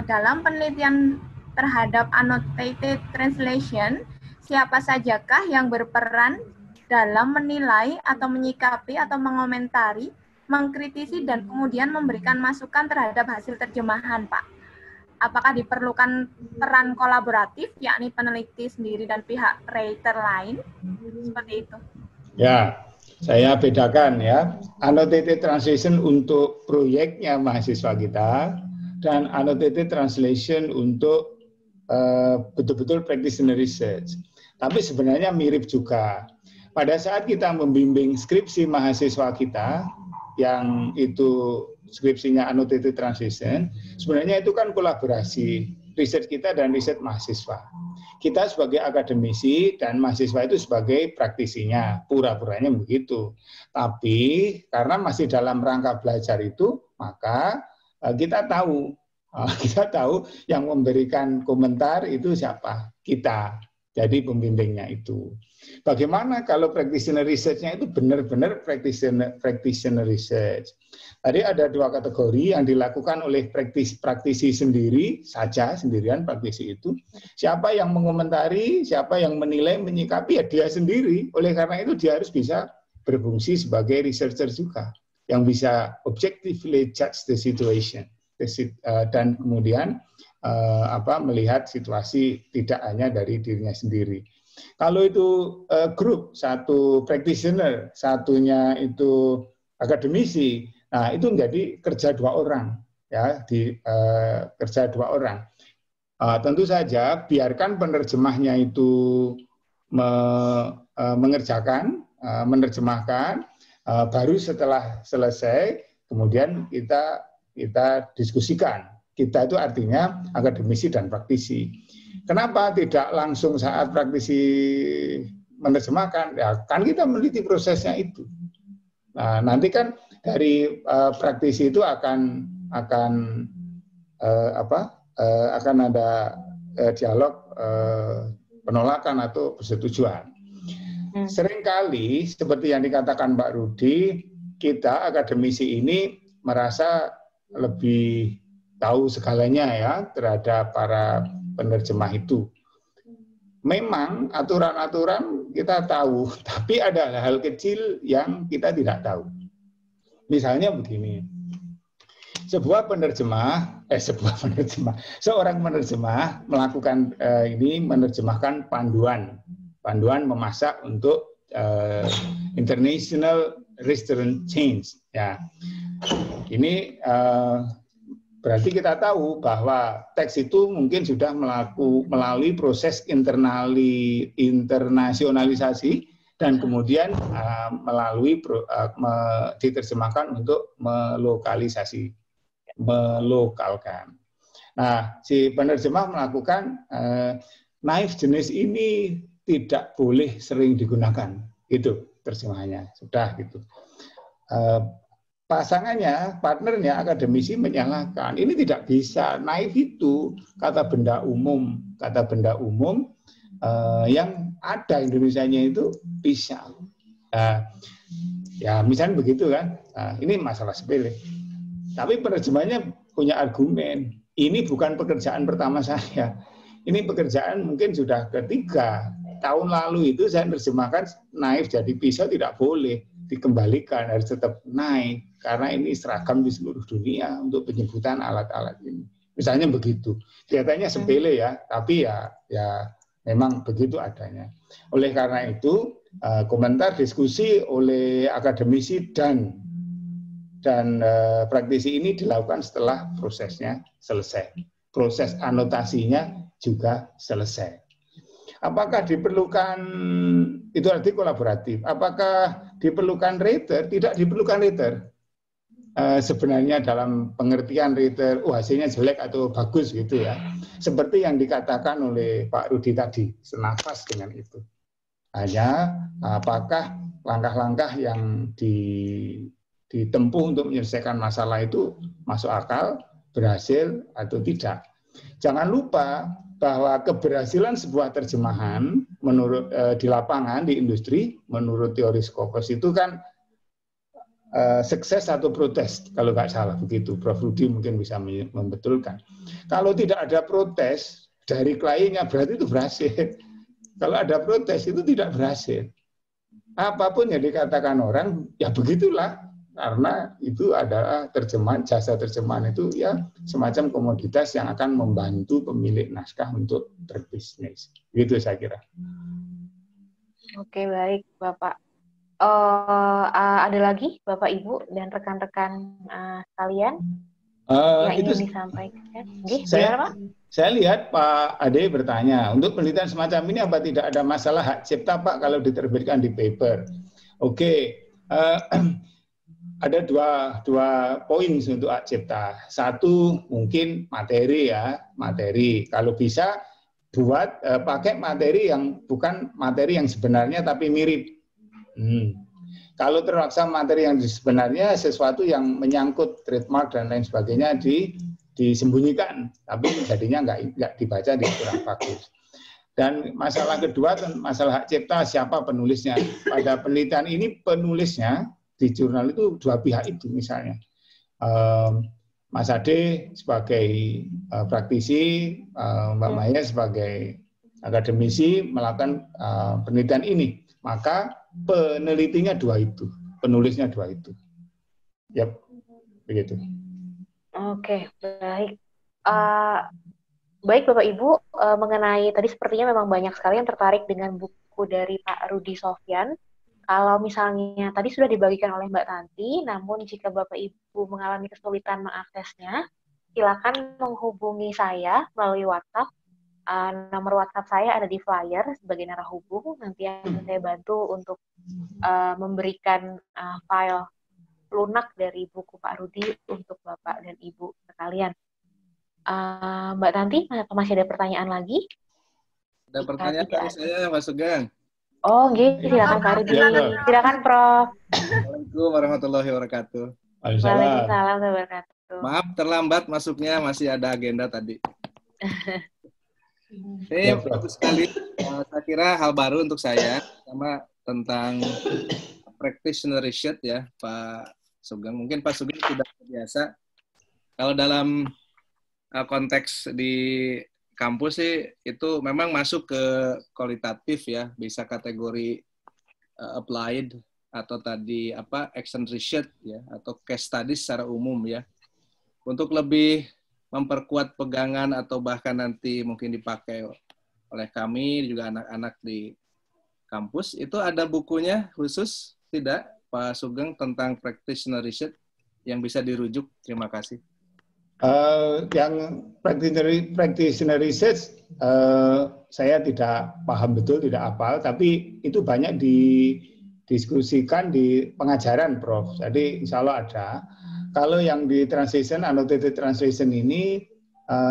dalam penelitian terhadap annotated translation, siapa sajakah yang berperan dalam menilai atau menyikapi atau mengomentari, mengkritisi, dan kemudian memberikan masukan terhadap hasil terjemahan, Pak? Apakah diperlukan peran kolaboratif, yakni peneliti sendiri dan pihak writer lain? Seperti itu. Ya, saya bedakan ya. Annotated translation untuk proyeknya mahasiswa kita, dan annotated translation untuk betul-betul practitioner research. Tapi sebenarnya mirip juga. Pada saat kita membimbing skripsi mahasiswa kita, yang itu skripsinya annotated translation, sebenarnya itu kan kolaborasi riset kita dan riset mahasiswa. Kita sebagai akademisi dan mahasiswa itu sebagai praktisinya, pura-puranya begitu. Tapi karena masih dalam rangka belajar itu, maka kita tahu yang memberikan komentar itu siapa? Kita. Jadi pembimbingnya itu. Bagaimana kalau practitioner research-nya itu benar-benar practitioner research? Tadi ada dua kategori yang dilakukan oleh praktisi sendirian praktisi itu. Siapa yang mengomentari, siapa yang menilai, menyikapi, ya dia sendiri. Oleh karena itu dia harus bisa berfungsi sebagai researcher juga, yang bisa objectively judge the situation dan kemudian melihat situasi tidak hanya dari dirinya sendiri. Kalau itu grup, satu practitioner, satunya itu akademisi, nah itu menjadi kerja dua orang, ya, kerja dua orang. Tentu saja biarkan penerjemahnya itu menerjemahkan, baru setelah selesai, kemudian kita diskusikan. Kita itu artinya akademisi dan praktisi. Kenapa tidak langsung saat praktisi menerjemahkan? Ya, kan kita meneliti prosesnya itu. Nah, nanti kan dari praktisi itu akan ada dialog penolakan atau persetujuan. Seringkali seperti yang dikatakan Mbak Rudi, kita akademisi ini merasa lebih tahu segalanya ya terhadap para penerjemah itu. Memang aturan-aturan kita tahu, tapi ada hal-hal kecil yang kita tidak tahu. Misalnya begini, seorang penerjemah melakukan menerjemahkan panduan memasak untuk international restaurant chains. Ya, ini berarti kita tahu bahwa teks itu mungkin sudah melalui proses internasionalisasi dan kemudian diterjemahkan untuk melokalkan. Nah, si penerjemah melakukan knife jenis ini tidak boleh sering digunakan, gitu terjemahannya. Sudah gitu. Pasangannya, partnernya, akademisi menyalahkan. Ini tidak bisa. Knife itu kata benda umum yang ada Indonesianya itu pisau. Ya misalnya begitu kan. Nah, ini masalah sepele. Tapi penerjemahnya punya argumen. Ini bukan pekerjaan pertama saya. Ini pekerjaan mungkin sudah ketiga. Tahun lalu itu saya menerjemahkan knife jadi pisau tidak boleh dikembalikan, harus tetap knife karena ini seragam di seluruh dunia untuk penyebutan alat-alat ini. Misalnya begitu. Kelihatannya sepele ya, tapi ya memang begitu adanya. Oleh karena itu komentar diskusi oleh akademisi dan praktisi ini dilakukan setelah prosesnya selesai. Proses anotasinya juga selesai. Apakah diperlukan, itu arti kolaboratif, apakah diperlukan reader? Tidak diperlukan reader. Sebenarnya dalam pengertian reader, hasilnya jelek atau bagus gitu ya. Seperti yang dikatakan oleh Pak Rudi tadi, senafas dengan itu. Hanya apakah langkah-langkah yang ditempuh untuk menyelesaikan masalah itu masuk akal, berhasil atau tidak. Jangan lupa bahwa keberhasilan sebuah terjemahan menurut di lapangan, di industri, menurut teori Scopus itu kan sukses atau protes, kalau nggak salah begitu. Prof. Rudi mungkin bisa membetulkan. Kalau tidak ada protes dari kliennya berarti itu berhasil. Kalau ada protes itu tidak berhasil. Apapun yang dikatakan orang, ya begitulah. Karena itu adalah terjemahan, jasa terjemahan itu ya semacam komoditas yang akan membantu pemilik naskah untuk berbisnis. Gitu saya kira. Oke, baik Bapak. Ada lagi Bapak Ibu dan rekan-rekan sekalian yang ingin disampaikan? Saya lihat Pak Ade bertanya, untuk penelitian semacam ini apa tidak ada masalah hak cipta Pak kalau diterbitkan di paper? Oke. Ada dua poin untuk hak cipta. Satu mungkin materi ya, materi. Kalau bisa buat pakai materi yang bukan materi yang sebenarnya tapi mirip. Kalau terpaksa materi yang sebenarnya sesuatu yang menyangkut trademark dan lain sebagainya disembunyikan, tapi jadinya nggak dibaca di kurang bagus. Dan masalah kedua masalah hak cipta, siapa penulisnya. Pada penelitian ini penulisnya di jurnal itu dua pihak itu misalnya. Mas Ade sebagai praktisi, Mbak Maya sebagai akademisi melakukan penelitian ini. Maka penelitinya dua itu, penulisnya dua itu. Yap, begitu. Oke, baik. Baik Bapak Ibu, mengenai tadi sepertinya memang banyak sekali yang tertarik dengan buku dari Pak Rudi Sofyan. Kalau misalnya tadi sudah dibagikan oleh Mbak Tanti, namun jika Bapak Ibu mengalami kesulitan mengaksesnya, silakan menghubungi saya melalui WhatsApp. Nomor WhatsApp saya ada di flyer sebagai narah hubung. Nanti akan saya bantu untuk memberikan file lunak dari buku Pak Rudi untuk Bapak dan Ibu sekalian. Mbak Tanti, masih ada pertanyaan lagi? Ada pertanyaan dari saya, Mas Sugeng. Oh, gitu. Silakan Pak Rudi. Silakan Prof. Assalamualaikum warahmatullahi wabarakatuh. Waalaikumsalam warahmatullahi wabarakatuh. Maaf terlambat masuknya, masih ada agenda tadi. Ini bagus sekali. Saya kira hal baru untuk saya, sama tentang practitionership ya, Pak Sugeng. Mungkin Pak Sugeng sudah terbiasa. Kalau dalam konteks di kampus sih itu memang masuk ke kualitatif ya, bisa kategori applied atau tadi action research ya, atau case study secara umum ya. Untuk lebih memperkuat pegangan atau bahkan nanti mungkin dipakai oleh kami juga anak-anak di kampus, itu ada bukunya khusus tidak Pak Sugeng tentang practitioner research yang bisa dirujuk? Terima kasih. Yang practitioner research saya tidak paham betul, tidak hafal, tapi itu banyak didiskusikan di pengajaran, Prof. Jadi insya Allah ada. Kalau yang di translation, annotated translation ini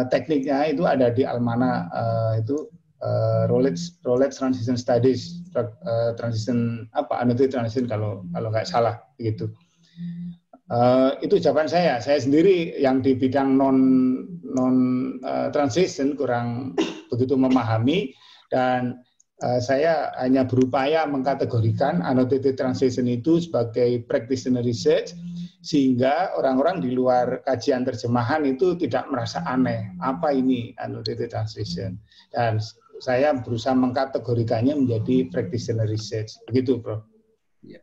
tekniknya itu ada di Almana, itu Roulette Transition Studies, transition annotated transition kalau nggak salah gitu. Itu jawaban saya. Saya sendiri yang di bidang non transition kurang begitu memahami, dan saya hanya berupaya mengkategorikan annotated transition itu sebagai practitioner research, sehingga orang-orang di luar kajian terjemahan itu tidak merasa aneh, apa ini annotated transition. Dan saya berusaha mengkategorikannya menjadi practitioner research. Begitu, Bro. Ya.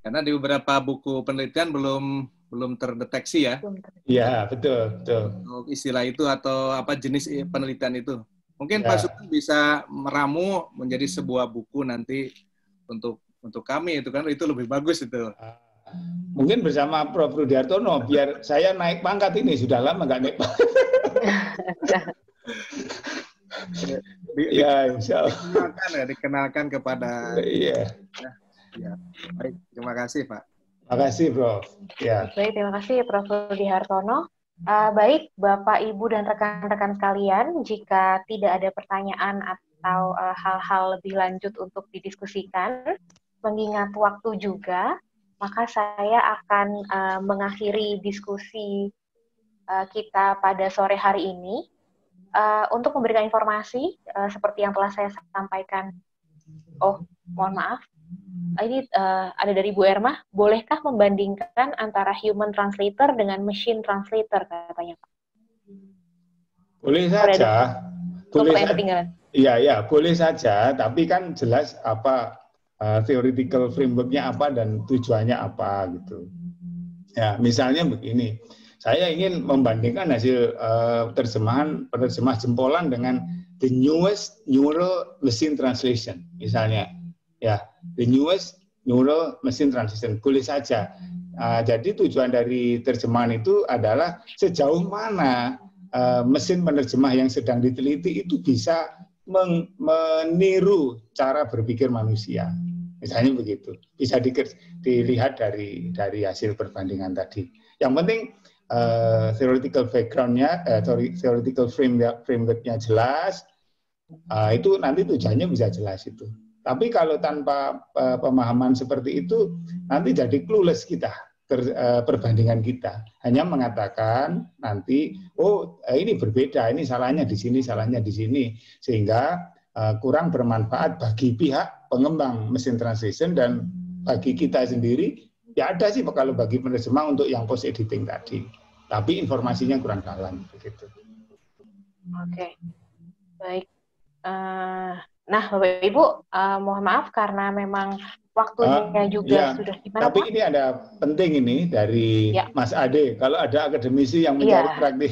Karena di beberapa buku penelitian belum terdeteksi ya. Iya, betul. Istilah itu atau apa jenis penelitian itu. Mungkin Pak Sugeng bisa meramu menjadi sebuah buku nanti untuk kami itu kan, itu lebih bagus itu. Mungkin bersama Prof. Rudi Hartono, biar saya naik pangkat ini, sudah lama nggak naik pangkat. Ya, insya Allah. Dikenalkan kepada. Iya. Ya. Baik, terima kasih Pak. Terima kasih, Prof. Ya. Baik, terima kasih Prof. Rudi Hartono. Baik, Bapak, Ibu, dan rekan-rekan sekalian, jika tidak ada pertanyaan atau hal-hal lebih lanjut untuk didiskusikan, mengingat waktu juga, maka saya akan mengakhiri diskusi kita pada sore hari ini. Untuk memberikan informasi, seperti yang telah saya sampaikan. Oh, mohon maaf. Ini ada dari Bu Erma, bolehkah membandingkan antara human translator dengan machine translator, katanya Pak? Boleh saja. Boleh saja. Iya, boleh saja, tapi kan jelas apa theoretical framework-nya apa dan tujuannya apa gitu. Ya, misalnya begini, saya ingin membandingkan hasil penerjemah jempolan dengan the newest neural machine translation, misalnya. Ya, the newest neural machine translation, boleh saja. Jadi tujuan dari terjemahan itu adalah sejauh mana mesin penerjemah yang sedang diteliti itu bisa meniru cara berpikir manusia. Misalnya begitu. Bisa dilihat dari hasil perbandingan tadi. Yang penting theoretical background-nya, theoretical framework-nya jelas, itu nanti tujuannya bisa jelas itu. Tapi kalau tanpa pemahaman seperti itu, nanti jadi clueless kita, perbandingan kita. Hanya mengatakan nanti, oh ini berbeda, ini salahnya di sini, salahnya di sini. Sehingga kurang bermanfaat bagi pihak pengembang mesin translation dan bagi kita sendiri. Ya ada sih kalau bagi penerjemah untuk yang post editing tadi. Tapi informasinya kurang dalam. Begitu. Oke, baik. Nah, Bapak Ibu, mohon maaf karena memang waktunya juga sudah gimana. Tapi ini ada penting ini dari Mas Ade. Kalau ada akademisi yang mencari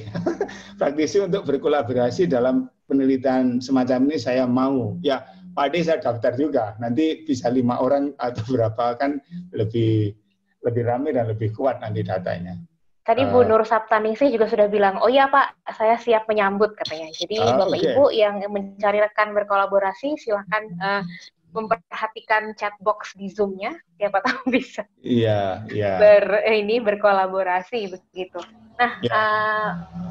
praktisi untuk berkolaborasi dalam penelitian semacam ini, saya mau. Ya, Pak Ade saya daftar juga. Nanti bisa 5 orang atau berapa kan lebih ramai dan lebih kuat nanti datanya. Tadi Bu Nur Saptaningsih juga sudah bilang, oh iya Pak, saya siap menyambut katanya. Jadi Bapak Ibu yang mencari rekan berkolaborasi, silahkan memperhatikan chat box di Zoom-nya, siapa tahu bisa berkolaborasi begitu. Nah,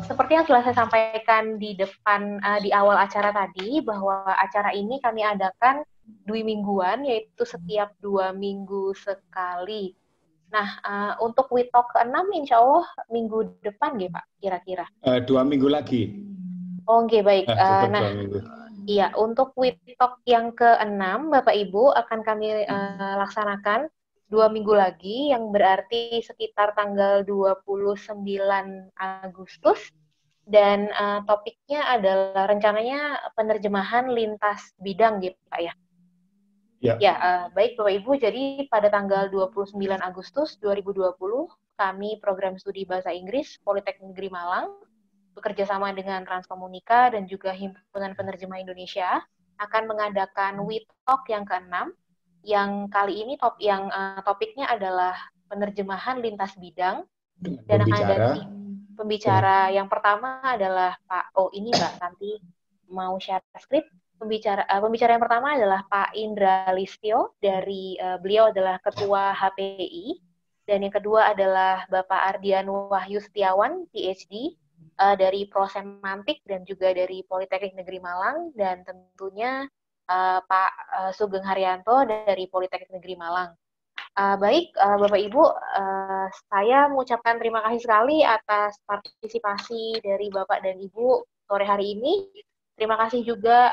seperti yang sudah saya sampaikan di depan di awal acara tadi, bahwa acara ini kami adakan 2 mingguan, yaitu setiap 2 minggu sekali. Nah, untuk WeTalk ke-6 insya Allah minggu depan nggih Pak, kira-kira? 2 minggu lagi. Oh nggih, baik. Iya, untuk WeTalk yang ke-6, Bapak Ibu, akan kami laksanakan 2 minggu lagi, yang berarti sekitar tanggal 29 Agustus. Dan topiknya adalah rencananya penerjemahan lintas bidang gitu Pak ya? Baik Bapak Ibu, jadi pada tanggal 29 Agustus 2020, kami Program Studi Bahasa Inggris Politeknik Negeri Malang, bekerja sama dengan Transkomunika dan juga Himpunan Penerjemah Indonesia, akan mengadakan WeTalk yang ke-6, yang kali ini topiknya adalah penerjemahan lintas bidang, dan akan ada pembicara yang pertama adalah ini Mbak Santi mau share skrip. Pembicara yang pertama adalah Pak Indra Listio, dari beliau adalah Ketua HPI, dan yang kedua adalah Bapak Ardian Wahyu Setiawan, PhD, dari Prosemantik dan juga dari Politeknik Negeri Malang, dan tentunya Pak Sugeng Haryanto dari Politeknik Negeri Malang. Baik, Bapak Ibu, saya mengucapkan terima kasih sekali atas partisipasi dari Bapak dan Ibu sore hari ini. Terima kasih juga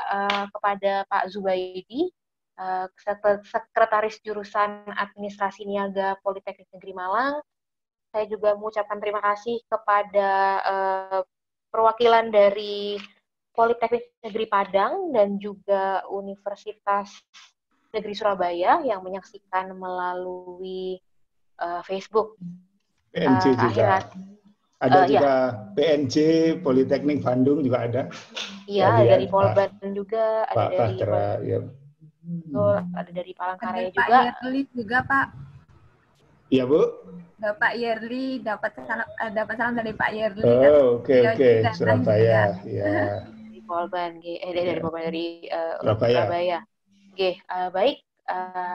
kepada Pak Zubaidi, Sekretaris Jurusan Administrasi Niaga Politeknik Negeri Malang. Saya juga mengucapkan terima kasih kepada perwakilan dari Politeknik Negeri Padang dan juga Universitas Negeri Surabaya yang menyaksikan melalui Facebook. PNJ juga. Ada juga PNJ Politeknik Bandung juga ada. Iya, dari Polban juga, ada dari Bahtera, ya. Ada dari Palangkaraya juga. Pak Yerli juga, Pak. Iya, Bu. Bapak Yerli dapat salam dari Pak Yerli. Oh, oke. Surabaya, ya. Dari Polban, dari Polban, dari Surabaya. Baik,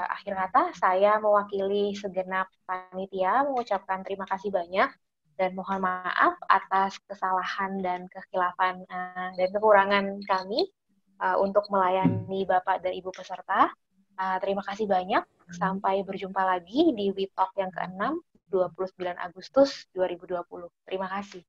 akhir kata saya mewakili segenap panitia mengucapkan terima kasih banyak dan mohon maaf atas kesalahan dan kekhilafan dan kekurangan kami untuk melayani Bapak dan Ibu peserta. Terima kasih banyak. Sampai berjumpa lagi di WeTalk yang ke-6, 29 Agustus 2020. Terima kasih.